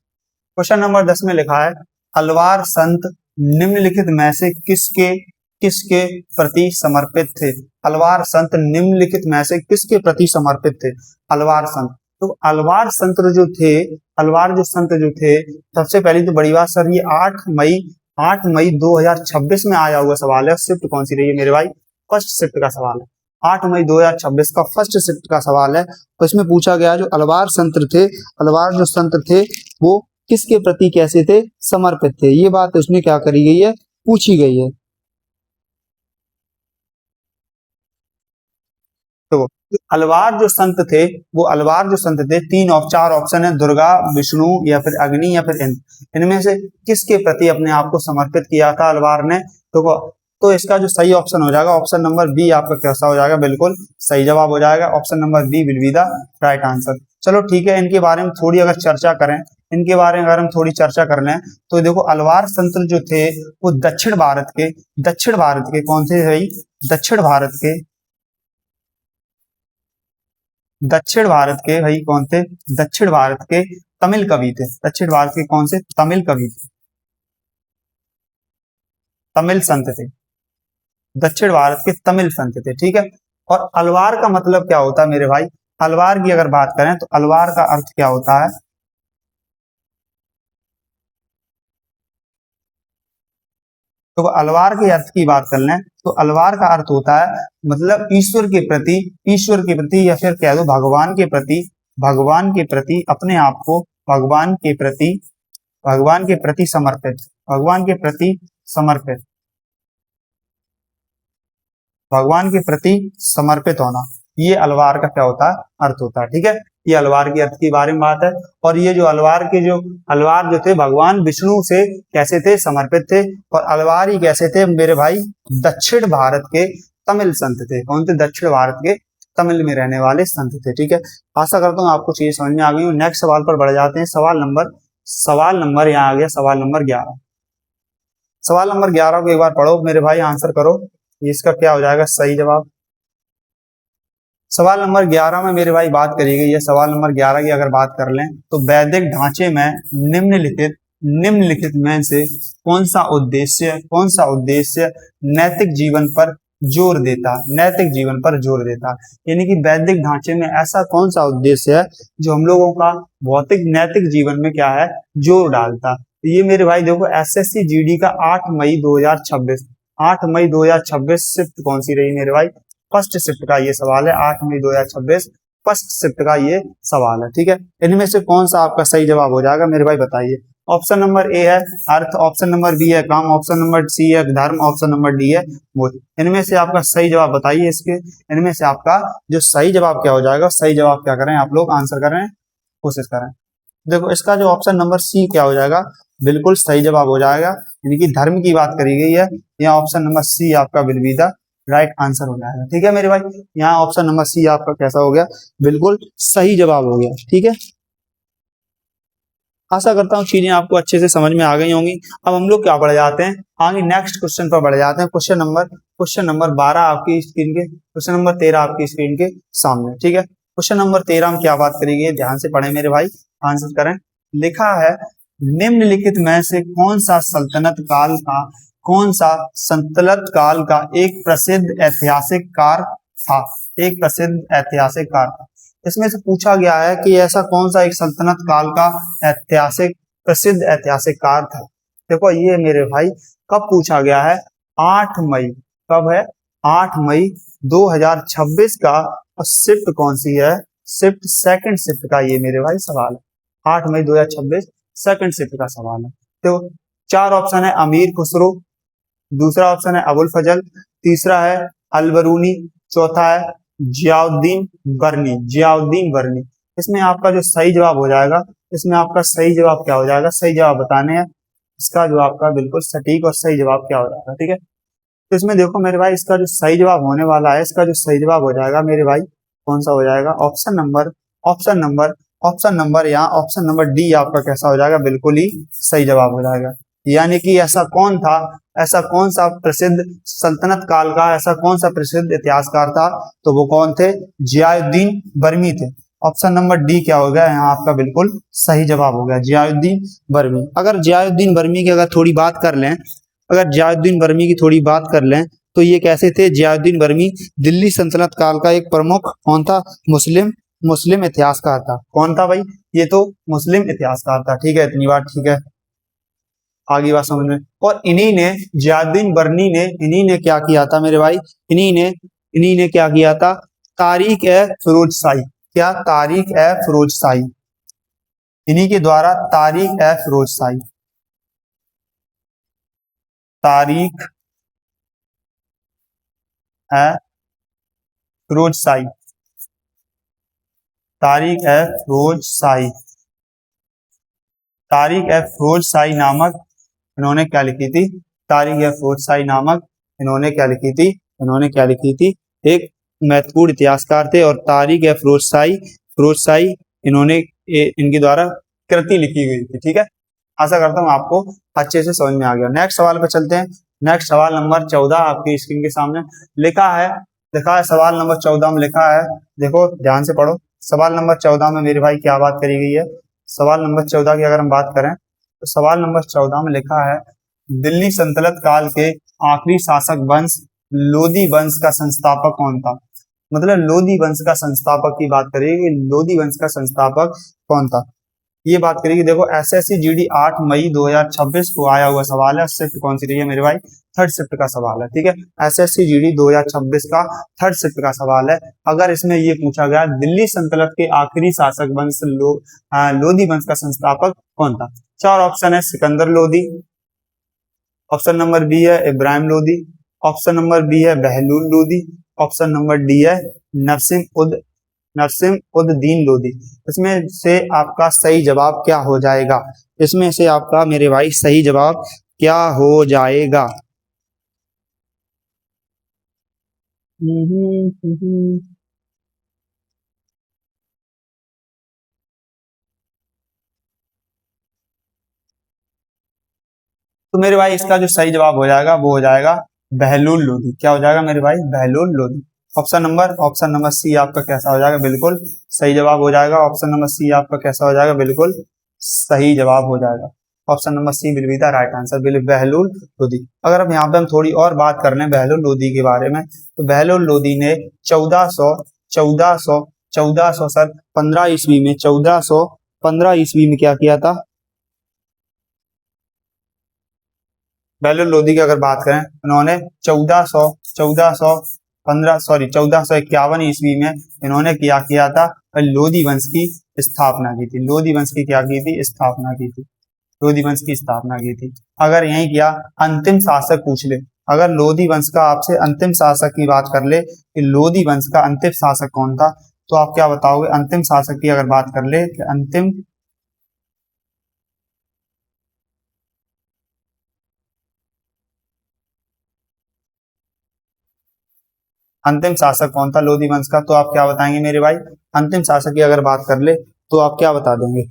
क्वेश्चन नंबर 10 में लिखा है अलवार संत निम्नलिखित में से किसके किसके प्रति समर्पित थे। अलवार संत निम्नलिखित में से किसके प्रति समर्पित थे। अलवार संत, तो अलवार संत जो थे, अलवार जो संत जो थे, सबसे पहली तो बड़ी बात सर, ये 8 मई 2026 में आया हुआ सवाल है। शिफ्ट कौन सी रही है मेरे भाई, फर्स्ट शिफ्ट का सवाल है। 8 मई 2026 का फर्स्ट शिफ्ट का सवाल है। तो इसमें पूछा गया जो अलवार संत थे, अलवार जो संत थे वो किसके प्रति कैसे थे, समर्पित थे। ये बात उसमें क्या करी गई है, पूछी गई है। तो अलवार जो संत थे, वो अलवार जो संत थे, 4 ऑप्शन है, दुर्गा, विष्णु या फिर अग्नि या फिर इंद्र। इनमें से किसके प्रति अपने आप को समर्पित किया था अलवार ने। तो इसका जो सही ऑप्शन हो जाएगा, ऑप्शन नंबर बी आपका कैसा हो जाएगा, बिल्कुल सही जवाब हो जाएगा। Option number B will be the right answer. चलो ठीक है, इनके बारे में थोड़ी अगर चर्चा करें, इनके बारे में अगर हम थोड़ी चर्चा कर लें, तो देखो अलवार संत जो थे वो दक्षिण भारत के कौन से भाई, दक्षिण भारत के भाई कौन थे, दक्षिण भारत के तमिल कवि थे। दक्षिण भारत के कौन से, तमिल कवि थे, तमिल संत थे, दक्षिण भारत के तमिल संत थे। ठीक है, और अलवार का मतलब क्या होता है मेरे भाई, अलवार की अगर बात करें तो अलवार का अर्थ क्या होता है, तो अलवार के अर्थ की बात कर लें तो अलवार का अर्थ होता है मतलब ईश्वर के प्रति या फिर कह दो भगवान के प्रति अपने आप को भगवान के प्रति समर्पित, भगवान के प्रति समर्पित, भगवान के प्रति समर्पित होना, ये अलवार का क्या होता है, अर्थ होता है। ठीक है, ये अलवार के अर्थ की बारे में बात है। और ये जो अलवार जो थे भगवान विष्णु से कैसे थे, समर्पित थे। और अलवार ही कैसे थे मेरे भाई, दक्षिण भारत के तमिल संत थे। कौन थे, दक्षिण भारत के तमिल में रहने वाले संत थे। ठीक है, आशा करता हूँ आपको चीजें समझ में आ गई। नेक्स्ट सवाल पर बढ़ जाते हैं। सवाल नंबर यहाँ आ गया, सवाल नंबर 11। सवाल नंबर 11 को एक बार पढ़ो मेरे भाई, आंसर करो, इसका क्या हो जाएगा सही जवाब। सवाल नंबर 11 में मेरे भाई बात करी गई है, सवाल नंबर 11 की अगर बात कर लें तो वैदिक ढांचे में निम्नलिखित में से कौन सा उद्देश्य नैतिक जीवन पर जोर देता, नैतिक जीवन पर जोर देता। यानी कि वैदिक ढांचे में ऐसा कौन सा उद्देश्य है जो हम लोगों का भौतिक नैतिक जीवन में क्या है, जोर डालता। ये मेरे भाई देखो एसएससी जीडी का 8 मई 2026 शिफ्ट कौन सी रही मेरे भाई, फर्स्ट शिफ्ट का ये सवाल है। 8 मई 2026 फर्स्ट शिफ्ट का ये सवाल है। ठीक है, इनमें से कौन सा आपका सही जवाब हो जाएगा मेरे भाई बताइए। ऑप्शन नंबर ए है अर्थ, ऑप्शन नंबर बी है काम, ऑप्शन नंबर सी है धर्म, ऑप्शन नंबर डी है मोक्ष। इनमें से आपका सही जवाब बताइए। इनमें से आपका जो सही जवाब क्या हो जाएगा, सही जवाब क्या करें आप लोग आंसर करें, कोशिश करें। देखो इसका जो ऑप्शन नंबर सी क्या हो जाएगा, बिल्कुल सही जवाब हो जाएगा। यानी कि धर्म की बात करी गई है, यहाँ ऑप्शन नंबर सी आपका will be the right answer हो जाएगा। ठीक है मेरे भाई, यहाँ ऑप्शन नंबर सी आपका कैसा हो गया, बिल्कुल सही जवाब हो गया। ठीक है, आशा करता हूँ चीजें आपको अच्छे से समझ में आ गई होंगी। अब हम लोग क्या बढ़ जाते हैं आगे, नेक्स्ट क्वेश्चन पर बढ़ जाते हैं। क्वेश्चन नंबर 12 आपकी स्क्रीन के, क्वेश्चन नंबर 13 आपकी स्क्रीन के सामने। ठीक है, क्वेश्चन नंबर 13 में क्या बात करेंगे, ध्यान से पढ़े मेरे भाई, आंसर करें। लिखा है निम्नलिखित में से कौन सा संतलत काल का एक प्रसिद्ध ऐतिहासिक कार था, एक प्रसिद्ध ऐतिहासिक कार था। इसमें से पूछा गया है कि ऐसा कौन सा एक सल्तनत काल का प्रसिद्ध ऐतिहासिक कार था। देखो ये मेरे भाई कब पूछा गया है, 8 मई, कब है 8 मई 2026 का। और शिफ्ट कौन सी है, शिफ्ट सेकंड शिफ्ट का ये मेरे भाई सवाल है। 8 मई 2026 सेकंड शिफ्ट का सवाल है। तो 4 ऑप्शन है अमीर खुसरो, दूसरा ऑप्शन है अबुल फजल, तीसरा है अलबरूनी, चौथा है जियाउद्दीन बरनी, जियाउद्दीन बरनी। इसमें आपका जो सही जवाब हो जाएगा, इसमें आपका सही जवाब क्या हो जाएगा, सही जवाब बताने हैं इसका जो आपका बिल्कुल सटीक और सही जवाब क्या हो जाएगा, ठीक है। तो इसमें देखो मेरे भाई, इसका जो सही जवाब होने वाला है, इसका जो सही जवाब हो जाएगा मेरे भाई, कौन सा हो जाएगा, option number, option number, option number, यहाँ ऑप्शन नंबर डी आपका कैसा हो जाएगा, बिल्कुल ही सही जवाब हो जाएगा। यानी कि ऐसा कौन था, ऐसा कौन सा प्रसिद्ध सल्तनत काल का ऐसा कौन सा प्रसिद्ध इतिहासकार था, तो वो कौन थे, जियाउद्दीन बर्मी थे। ऑप्शन नंबर डी क्या हो गया यहाँ आपका बिल्कुल सही जवाब हो गया, जियाउद्दीन बर्मी। अगर जियाउद्दीन बर्मी की अगर थोड़ी बात कर लें, अगर जियाउद्दीन बर्मी की थोड़ी बात कर लें तो ये कैसे थे, जियाउद्दीन बर्मी दिल्ली सल्तनत काल का एक प्रमुख कौन था, मुस्लिम इतिहासकार था। कौन था भाई, ये तो मुस्लिम इतिहासकार था, ठीक है, इतनी बात ठीक है, आगे बात समझ में। और इन्हीं ने, जियाउद्दीन बर्नी ने, इन्हीं ने क्या किया था मेरे भाई, इन्हीं ने क्या किया था, तारीख ए फिरोज शाही, क्या, तारीख ए फिरोज शाही, इन्हीं के द्वारा तारीख ए फिरोज शाही, तारीख ए फिरोज शाही, तारीख ए फिरोज शाही, तारीख ए फिरोज शाही नामक इन्होंने क्या लिखी थी, तारीख ए फिरोज शाही नामक इन्होंने क्या लिखी थी, इन्होंने क्या लिखी थी, एक महत्वपूर्ण इतिहासकार थे। और तारीख ए फिरोज शाही इन्होंने इनके द्वारा कृति लिखी गई थी, ठीक है। आशा करता हूँ आपको अच्छे से समझ में आ गया। नेक्स्ट सवाल पे चलते हैं। नेक्स्ट सवाल नंबर 14 आपकी स्क्रीन के सामने लिखा है, सवाल नंबर 14 में लिखा है, देखो ध्यान से पढ़ो। सवाल नंबर 14 में मेरे भाई क्या बात करी गई है, सवाल नंबर 14 की अगर हम बात करें तो सवाल नंबर 14 में लिखा है, दिल्ली सल्तनत काल के आखिरी शासक वंश लोधी वंश का संस्थापक कौन था। मतलब लोधी वंश का संस्थापक की बात करेंगे, लोधी वंश का संस्थापक कौन था, ये बात करेंगे। देखो एसएससी जीडी 8 मई 2026 को आया हुआ सवाल है, शिफ्ट कौन सी रही है मेरे भाई, थर्ड शिफ्ट का सवाल है, ठीक है। एसएससी जीडी 2026 का थर्ड शिफ्ट का सवाल है। अगर इसमें ये पूछा गया दिल्ली सल्तनत के आखिरी शासक वंश लोधी वंश का संस्थापक कौन था, चार ऑप्शन है, Sikandar Lodhi, option number B है Ibrahim Lodhi, option number B है Bahlul Lodhi, option number D है नरसिम उद दीन लोधी। इसमें से आपका सही जवाब क्या हो जाएगा, इसमें से आपका मेरे भाई सही जवाब क्या हो जाएगा। तो मेरे भाई इसका जो सही जवाब हो जाएगा वो हो जाएगा बहलूल लोधी। क्या हो जाएगा मेरे भाई, बहलूल लोधी। ऑप्शन नंबर सी आपका कैसा हो जाएगा, बिल्कुल सही जवाब हो जाएगा। ऑप्शन नंबर सी आपका कैसा हो जाएगा, बिल्कुल सही जवाब हो जाएगा। Option number C will be the right answer, Bahlul Lodhi. अगर हम यहाँ पे हम थोड़ी और बात कर लें बहलूल लोधी के बारे में, तो बहलूल लोधी ने 1400 सर 15 ईस्वी में 1415 ईस्वी में क्या किया था, बहलूल लोधी की अगर बात करें इन्होंने 1451 ईस्वी में इन्होंने क्या किया था, लोधी वंश की स्थापना की थी। लोधी वंश की क्या की थी, स्थापना की थी, लोधी वंश की स्थापना की थी। अगर यही किया अंतिम शासक पूछ ले, अगर लोधी वंश का आपसे अंतिम शासक की बात कर ले कि लोधी वंश का अंतिम शासक कौन था, तो आप क्या बताओगे, अंतिम शासक की अगर बात कर ले कि अंतिम शासक कौन था लोधी वंश का, तो आप क्या बताएंगे मेरे भाई, अंतिम शासक की अगर बात कर ले तो आप क्या बता देंगे।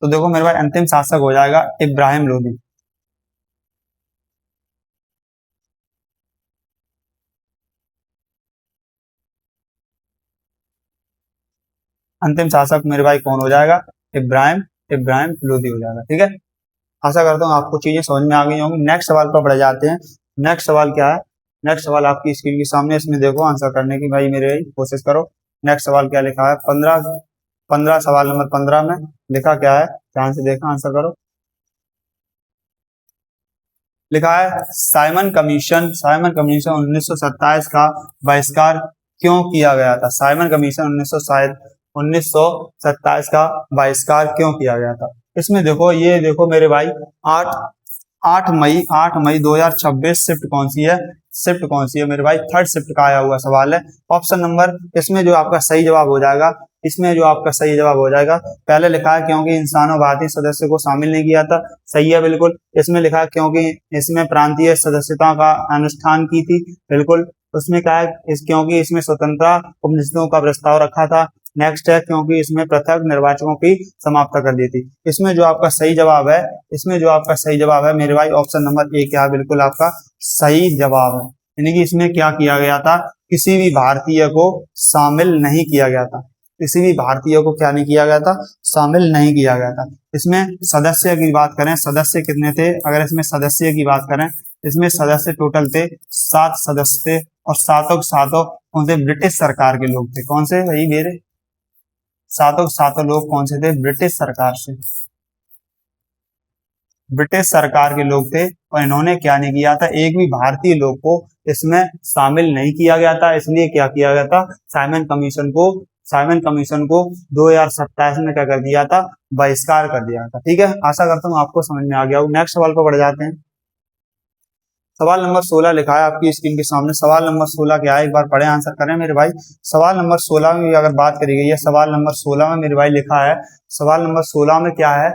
तो देखो मेरे भाई अंतिम शासक हो जाएगा इब्राहिम लोधी। अंतिम शासक मेरे भाई कौन हो जाएगा, इब्राहिम लोधी हो जाएगा, ठीक है। आशा करता हूँ आपको चीजें समझ में आ गई होंगी। नेक्स्ट सवाल पर बढ़ जाते हैं। नेक्स्ट सवाल क्या है, नेक्स्ट सवाल आपकी स्क्रीन के सामने, इसमें देखो आंसर करने की भाई मेरे कोशिश करो। नेक्स्ट सवाल क्या लिखा है, 15 सवाल नंबर 15 में लिखा क्या है, ध्यान से देखा, आंसर करो। लिखा है साइमन कमीशन 1927 का बहिष्कार क्यों किया गया था। साइमन कमीशन 1927 का बहिष्कार क्यों किया गया था। इसमें देखो, ये देखो मेरे भाई, 8 मई 2026 शिफ्ट कौन सी है, शिफ्ट कौन सी है मेरे भाई, थर्ड शिफ्ट का आया हुआ सवाल है। ऑप्शन नंबर, इसमें जो आपका सही जवाब हो जाएगा, इसमें जो आपका सही जवाब हो जाएगा, पहले लिखा है क्योंकि इंसानों भारतीय सदस्य को शामिल नहीं किया था, सही है बिल्कुल। इसमें लिखा है क्योंकि इसमें प्रांतीय सदस्यता का अनुष्ठान की थी, बिल्कुल। उसमें क्या है, क्योंकि इसमें स्वतंत्रता उपनिषदों का प्रस्ताव रखा था। नेक्स्ट है क्योंकि इसमें पृथक निर्वाचकों की समाप्त कर दी थी। इसमें जो आपका सही जवाब है, इसमें जो आपका सही जवाब है मेरे भाई, ऑप्शन नंबर ए क्या है, बिल्कुल आपका सही जवाब है। यानी कि इसमें क्या किया गया था, किसी भी भारतीय को शामिल नहीं किया गया था, किसी भी भारतीय को क्या नहीं किया गया था, शामिल नहीं किया गया था। इसमें सदस्य की बात करें, सदस्य कितने थे, अगर इसमें सदस्य की बात करें, इसमें सदस्य टोटल थे 7 सदस्य थे, और सातों कौन से, ब्रिटिश सरकार के लोग थे। कौन से भाई मेरे, सातों लोग कौन से थे, ब्रिटिश सरकार से, ब्रिटिश सरकार के लोग थे। और इन्होंने क्या नहीं किया था, एक भी भारतीय लोग को इसमें शामिल नहीं किया गया था। इसलिए क्या किया गया था, साइमन कमीशन को 2027 में क्या कर दिया था, बहिष्कार कर दिया था। ठीक है, आशा करता हूँ आपको समझ में आ गया हो। नेक्स्ट सवाल पर बढ़ जाते हैं। सवाल नंबर 16 लिखा है आपकी स्क्रीन के सामने। सवाल नंबर 16 क्या है, एक बार पढ़े, आंसर करें मेरे भाई। सवाल नंबर 16 में अगर बात करी गई है, सवाल नंबर 16 में मेरे भाई लिखा है, सवाल नंबर 16 में क्या है,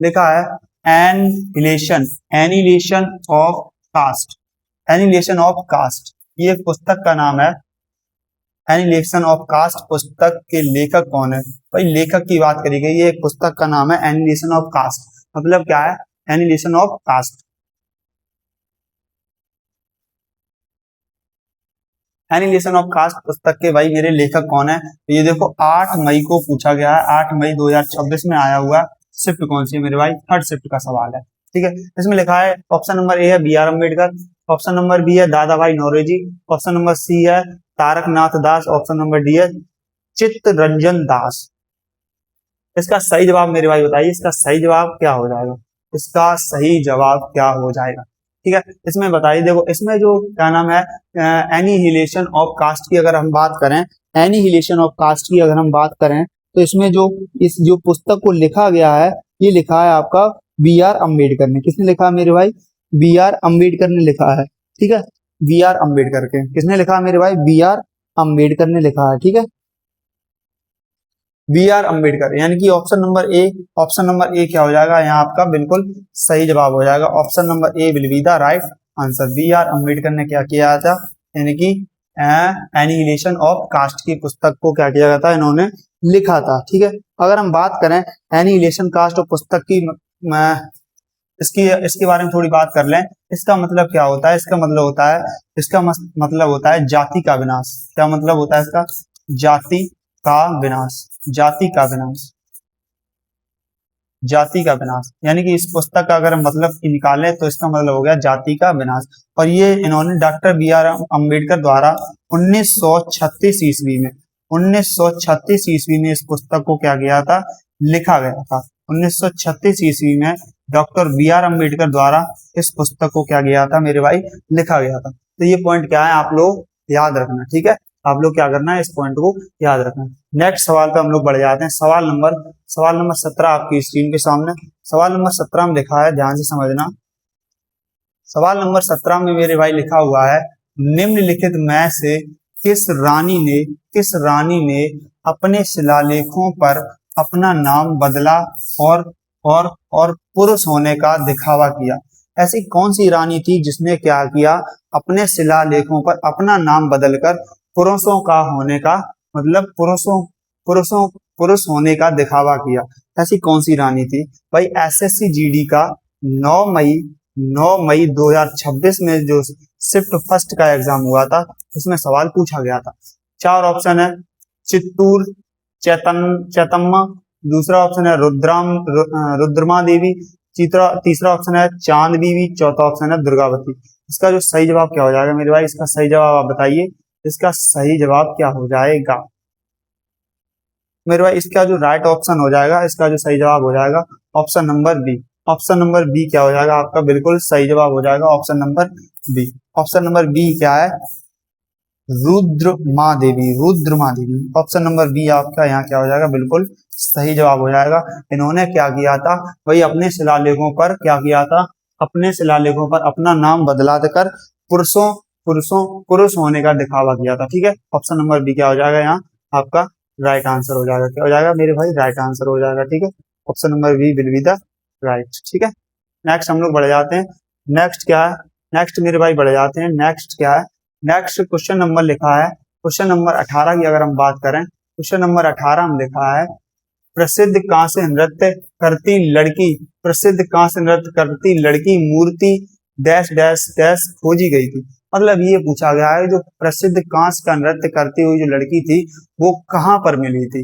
लिखा है annihilation of caste, annihilation of caste, ये एक पुस्तक का नाम है। एनिहिलेशन ऑफ कास्ट पुस्तक के लेखक कौन है भाई, लेखक की बात करी गई है, एक पुस्तक का नाम है एनिहिलेशन ऑफ कास्ट। मतलब क्या है, annihilation of caste, annihilation of caste पुस्तक के भाई मेरे लेखक कौन है। तो ये देखो 8 मई को पूछा गया है, 8 मई 2026 में आया हुआ। शिफ्ट कौन सी है मेरे भाई, थर्ड शिफ्ट का सवाल है। ठीक है, इसमें लिखा है ऑप्शन नंबर ए है B R Ambedkar, option number B है Dadabhai Naoroji, option number C है Taraknath Das, option number D है चित्तरंजन दास। इसका सही जवाब मेरे भाई बताइए, इसका सही जवाब क्या हो जाएगा, इसका सही जवाब क्या हो जाएगा। ठीक है, इसमें बताइए, देखो इसमें जो क्या नाम है, एनिहिलेशन ऑफ कास्ट की अगर हम बात करें, एनिहिलेशन ऑफ कास्ट की अगर हम बात करें, तो इसमें जो इस जो पुस्तक को लिखा गया है, ये लिखा है आपका बी आर अम्बेडकर ने। किसने लिखा है मेरे भाई, बी आर अम्बेडकर ने लिखा है। ठीक है, बी आर अम्बेडकर के, किसने लिखा है मेरे भाई, बी आर अम्बेडकर ने लिखा है। ठीक है, बी आर अम्बेडकर, यानी कि ऑप्शन नंबर ए, ऑप्शन नंबर ए क्या हो जाएगा यहाँ आपका, बिल्कुल सही जवाब हो जाएगा। Option number A will be the right answer. B R Ambedkar ने क्या किया था, यानी कि एनिहिलेशन ऑफ कास्ट की पुस्तक को क्या किया गया था, इन्होंने लिखा था। ठीक है, अगर हम बात करें एनिहिलेशन कास्ट और पुस्तक की, इसके बारे में थोड़ी बात कर लें। इसका मतलब क्या होता है, इसका मतलब होता है, इसका मतलब होता है जाति का विनाश। क्या मतलब होता है इसका, जाति का विनाश, जाति का विनाश, जाति का विनाश। यानी कि इस पुस्तक का अगर मतलब निकालें तो इसका मतलब हो गया जाति का विनाश। और ये इन्होंने डॉक्टर बी आर अम्बेडकर द्वारा 1936 ईस्वी में, 1936 ईस्वी में इस पुस्तक को क्या किया था, लिखा गया था। 1936 ईस्वी में डॉक्टर बी आर अम्बेडकर द्वारा इस पुस्तक को क्या किया था मेरे भाई, लिखा गया था। तो ये पॉइंट क्या है, आप लोग याद रखना। ठीक है, आप लोग क्या करना है, इस पॉइंट को याद रखना। नेक्स्ट सवाल पे हम लोग बढ़ जाते हैं। सवाल नंबर 17 आपकी स्क्रीन के सामने। सवाल नंबर 17 में लिखा है, ध्यान से समझना। सवाल नंबर 17 में मेरे भाई लिखा हुआ है, निम्नलिखित में से किस रानी ने अपने शिलालेखों पर अपना नाम बदला और पुरुष होने का दिखावा किया। ऐसी कौन सी रानी थी जिसने क्या किया, अपने शिलालेखों पर अपना नाम बदलकर पुरुषों का होने का, मतलब पुरुष होने का दिखावा किया। ऐसी कौन सी रानी थी भाई। एसएससी जीडी का 9 मई 2026 में जो शिफ्ट फर्स्ट का एग्जाम हुआ था, उसमें सवाल पूछा गया था। 4 ऑप्शन है, चित्तूर चैतम्मा, दूसरा ऑप्शन है रुद्रमा देवी, तीसरा ऑप्शन है चांद बीवी, चौथा ऑप्शन है दुर्गावती। इसका जो सही जवाब क्या हो जाएगा मेरे भाई, इसका सही जवाब आप बताइए, इसका सही जवाब क्या हो जाएगा मेरे भाई। इसका जो राइट ऑप्शन हो जाएगा, इसका जो सही जवाब हो जाएगा option number B. Option number B क्या हो जाएगा आपका, बिल्कुल सही जवाब हो जाएगा option number B. Option number B क्या है, रुद्र माँ देवी, रुद्र माँ देवी। ऑप्शन नंबर बी आपका यहाँ क्या हो जाएगा, बिल्कुल सही जवाब हो जाएगा। इन्होंने क्या किया था, वही अपने शिलालेखों पर क्या किया था, अपने शिलालेखों पर अपना नाम बदला देकर पुरुषों पुरुषों पुरुष होने का दिखावा किया था। ठीक है, ऑप्शन नंबर बी क्या हो जाएगा यहाँ आपका राइट आंसर हो जाएगा। क्या हो जाएगा मेरे भाई, राइट आंसर हो जाएगा। ठीक है, option number B will be the right. ठीक है, नेक्स्ट हम लोग बढ़ जाते हैं। नेक्स्ट क्या है, नेक्स्ट मेरे भाई बढ़ जाते हैं। नेक्स्ट क्या है, नेक्स्ट क्वेश्चन नंबर लिखा है, क्वेश्चन नंबर 18 की अगर हम बात करें, क्वेश्चन नंबर 18 में लिखा है प्रसिद्ध कांस्य नृत्य करती लड़की, प्रसिद्ध कांस्य नृत्य करती लड़की मूर्ति डैश डैश डैश खोजी गई थी। मतलब ये पूछा गया है जो प्रसिद्ध कांस्य का नृत्य करती हुई जो लड़की थी वो कहाँ पर मिली थी।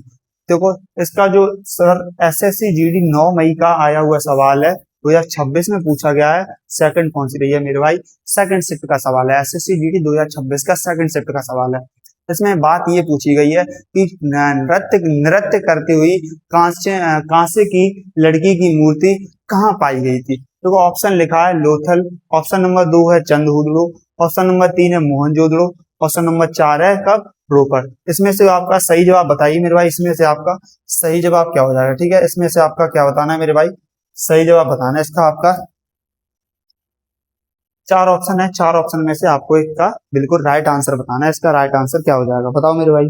देखो इसका जो सर एसएससी जीडी 9 मई का आया हुआ सवाल है, 2026 में पूछा गया है। सेकंड कौन सी रही है मेरे भाई, सेकंड शिफ्ट का सवाल है। एसएससी जीडी 2026 का सेकंड शिफ्ट का सवाल है। इसमें बात ये पूछी गई है कि नृत्य नृत्य करती हुई कांसे की लड़की की मूर्ति कहाँ पाई गई थी। देखो ऑप्शन लिखा है लोथल, ऑप्शन नंबर 2 है चंदहुदड़ो, ऑप्शन नंबर 3 है मोहनजोदड़ो, ऑप्शन नंबर 4 है कब रोपर। इसमें से आपका सही जवाब बताइए मेरे भाई, इसमें से आपका सही जवाब क्या हो जाएगा। ठीक है, इसमें से आपका क्या बताना है मेरे भाई, सही जवाब बताना है इसका। आपका 4 ऑप्शन है, 4 ऑप्शन में से आपको एक का बिल्कुल राइट आंसर बताना है। इसका राइट आंसर क्या हो जाएगा, बताओ मेरे भाई।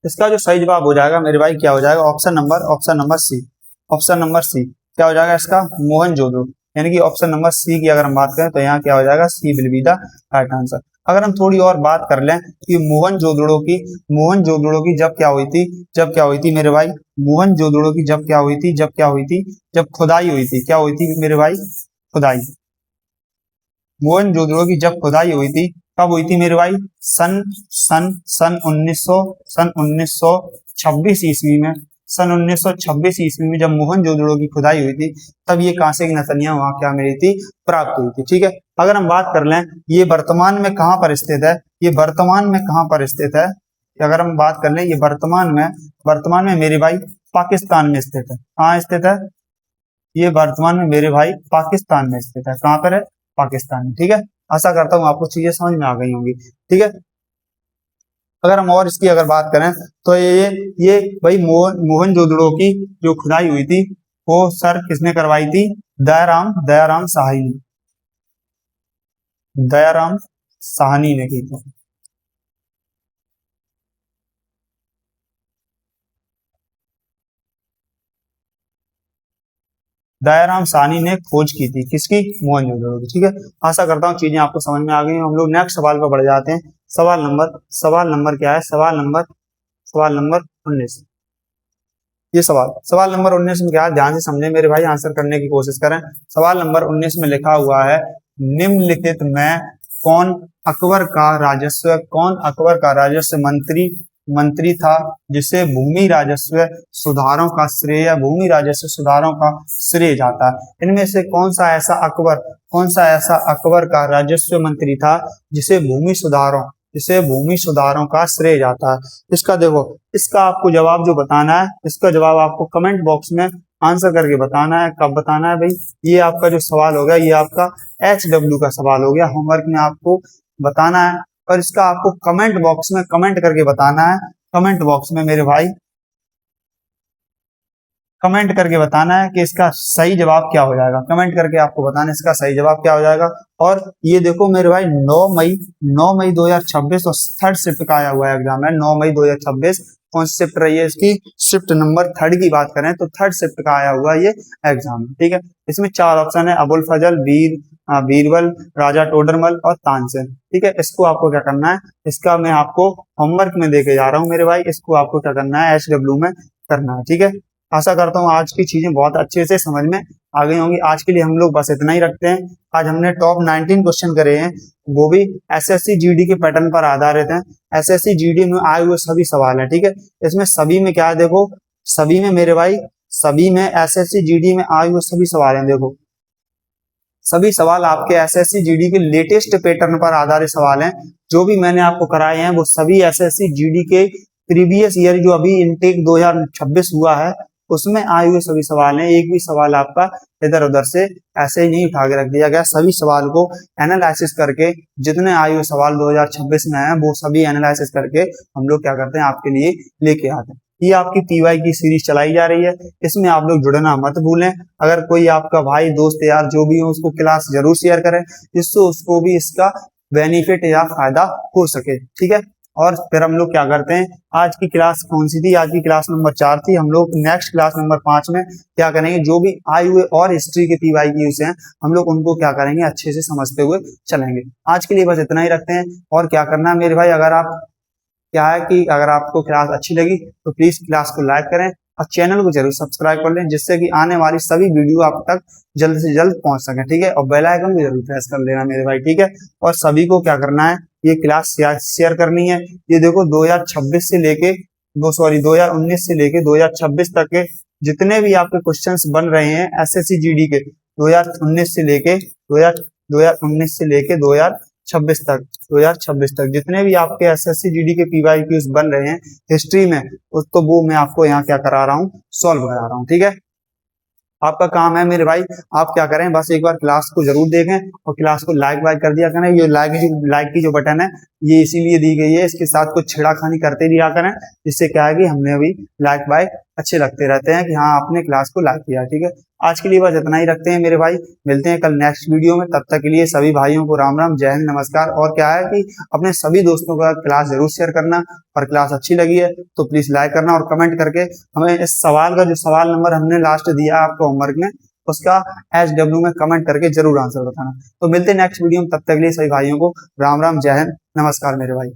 इसका जो सही जवाब हो जाएगा मेरे भाई क्या हो जाएगा, option number C, option number C क्या हो जाएगा इसका, मोहनजोदड़ो। यानी कि ऑप्शन नंबर सी की अगर हम बात करें तो यहाँ क्या हो जाएगा, C will be the right answer. अगर हम थोड़ी और बात कर लें कि मोहनजोदड़ो की जब क्या हुई थी, जब क्या हुई थी मेरे भाई, मोहनजोदड़ो की जब क्या हुई थी, जब क्या हुई थी, जब खुदाई हुई थी। क्या हुई थी मेरे भाई, खुदाई। मोहनजोदड़ो की जब खुदाई हुई थी कब हुई थी मेरे भाई, सन सन सन 1900 सन 1926 ईस्वी में, सन 1926 ईस्वी में जब मोहनजोदड़ो की खुदाई हुई थी तब ये कांसे की नसनियां वहां क्या मिली थी, प्राप्त हुई थी। ठीक है, अगर हम बात कर लें ये वर्तमान में कहां पर स्थित है, ये वर्तमान में कहां पर स्थित है, अगर हम बात कर लें ये वर्तमान में मेरे भाई पाकिस्तान में स्थित है। कहाँ स्थित है, ये वर्तमान में मेरे भाई पाकिस्तान में स्थित है। कहां पर है, पाकिस्तान में। ठीक है, आशा करता हूँ आपको चीजें समझ में आ गई होंगी। ठीक है, अगर हम और इसकी अगर बात करें तो ये भाई मोहनजोदड़ो की जो खुदाई हुई थी वो सर किसने करवाई थी, दयाराम साहनी ने, दयाराम साहनी ने की थी। दयाराम साहनी ने खोज की थी किसकी, मोहनजोदड़ो की। ठीक है, आशा करता हूँ चीजें आपको समझ में आ गई। हम लोग नेक्स्ट सवाल पर बढ़ जाते हैं। सवाल नंबर क्या है, सवाल नंबर 19। ये सवाल नंबर 19 में क्या है, ध्यान से समझे मेरे भाई, आंसर करने की कोशिश करें। सवाल नंबर 19 में लिखा हुआ है निम्नलिखित में कौन अकबर का राजस्व मंत्री था जिसे भूमि राजस्व सुधारों का श्रेय जाता है। इनमें से कौन सा ऐसा अकबर का राजस्व मंत्री था जिसे भूमि सुधारों का श्रेय जाता है। इसका देखो, इसका आपको जवाब जो बताना है, इसका जवाब आपको कमेंट बॉक्स में आंसर करके बताना है। कब बताना है भाई, ये आपका जो सवाल हो गया ये आपका HW का सवाल हो गया, होमवर्क में आपको बताना है और इसका आपको कमेंट बॉक्स में कमेंट करके बताना है। कमेंट बॉक्स में मेरे भाई कमेंट करके बताना है कि इसका सही जवाब क्या हो जाएगा। कमेंट करके आपको बताना है इसका सही जवाब क्या हो जाएगा। और ये देखो मेरे भाई 9 मई 2026 और थर्ड शिफ्ट का आया हुआ एग्जाम है। 9 मई 2026 कौन सी शिफ्ट रही है इसकी, शिफ्ट नंबर 3 की बात करें तो थर्ड शिफ्ट का आया हुआ ये एग्जाम। ठीक है, इसमें 4 ऑप्शन है, अबुल फजल, बीरबल, राजा टोडरमल और तानसेन। ठीक है, इसको आपको क्या करना है, इसका मैं आपको होमवर्क में देके जा रहा हूँ मेरे भाई, इसको आपको क्या करना है, HW में करना है। ठीक है, आशा करता हूँ आज की चीजें बहुत अच्छे से समझ में आ गई होंगी। आज के लिए हम लोग बस इतना ही रखते हैं। आज हमने टॉप 19 क्वेश्चन करे हैं, वो भी एसएससी जीडी के पैटर्न पर आधारित हैं। एसएससी जीडी में आए हुए सभी सवाल हैं। ठीक है, इसमें सभी में क्या है, देखो सभी में मेरे भाई, सभी में एसएससी जीडी में आए हुए सभी सवाल हैं। देखो सभी सवाल आपके एसएससी जीडी के लेटेस्ट पैटर्न पर आधारित सवाल हैं। जो भी मैंने आपको कराए हैं वो सभी एसएससी जीडी के प्रीवियस ईयर जो अभी इनटेक 2026 हुआ है उसमें आए हुए सभी सवाल हैं, एक भी सवाल आपका इधर उधर से ऐसे ही नहीं उठा के रख दिया गया। सभी सवाल को एनालिसिस करके, जितने आए हुए सवाल 2026 में हैं वो सभी एनालिसिस करके हम लोग क्या करते हैं आपके लिए लेके आते हैं। ये आपकी पीवाई की सीरीज चलाई जा रही है, इसमें आप लोग जुड़ना मत भूलें। अगर कोई आपका भाई दोस्त यार जो भी हो उसको क्लास जरूर शेयर करें, जिससे उसको भी इसका बेनिफिट या फायदा हो सके, ठीक है। और फिर हम लोग क्या करते हैं, आज की क्लास कौन सी थी, आज की क्लास नंबर 4 थी। हम लोग नेक्स्ट क्लास नंबर 5 में क्या करेंगे, जो भी आए हुए और हिस्ट्री के पीवाई क्यूज हैं हम लोग उनको क्या करेंगे अच्छे से समझते हुए चलेंगे। आज के लिए बस इतना ही रखते हैं। और क्या करना है मेरे भाई, अगर आप क्या है कि अगर आपको क्लास अच्छी लगी तो प्लीज क्लास को लाइक करें और चैनल को जरूर सब्सक्राइब कर लें, जिससे कि आने वाली सभी वीडियो आप तक जल्द से जल्द पहुंच सके, ठीक है। और बेल आइकन भी जरूर प्रेस कर लेना मेरे भाई, ठीक है। और सभी को क्या करना है, ये क्लास शेयर करनी है। ये देखो 2026 से लेके 2019 से लेके 2026 तक के जितने भी आपके क्वेश्चंस बन रहे हैं एसएससी जीडी के 2019 से लेके 2019 से लेके 2026 तक जितने भी आपके एसएससी जीडी के पीवाई क्यूज बन रहे हैं हिस्ट्री में, तो वो मैं आपको यहाँ क्या करा रहा हूँ, सॉल्व करा रहा हूँ, ठीक है। आपका काम है मेरे भाई, आप क्या करें, बस एक बार क्लास को जरूर देखें और क्लास को लाइक वाइक कर दिया करें। ये लाइक की जो बटन है ये इसीलिए दी गई है, इसके साथ कुछ छेड़ाखानी करते दिया करें, जिससे क्या है कि हमें अभी लाइक वाइक अच्छे लगते रहते हैं कि हाँ आपने क्लास को लाइक किया, ठीक है। आज के लिए बस इतना ही रखते हैं मेरे भाई, मिलते हैं कल नेक्स्ट वीडियो में। तब तक के लिए सभी भाइयों को राम राम, जय हिंद, नमस्कार। और क्या है कि अपने सभी दोस्तों का क्लास जरूर शेयर करना, और क्लास अच्छी लगी है तो प्लीज लाइक करना और कमेंट करके हमें इस सवाल का जो सवाल नंबर हमने लास्ट दिया आपको होमवर्क में उसका HW में कमेंट करके जरूर आंसर बताना। तो मिलते हैं नेक्स्ट वीडियो में, तब तक के लिए सभी भाइयों को राम राम, जय हिंद, नमस्कार मेरे भाई।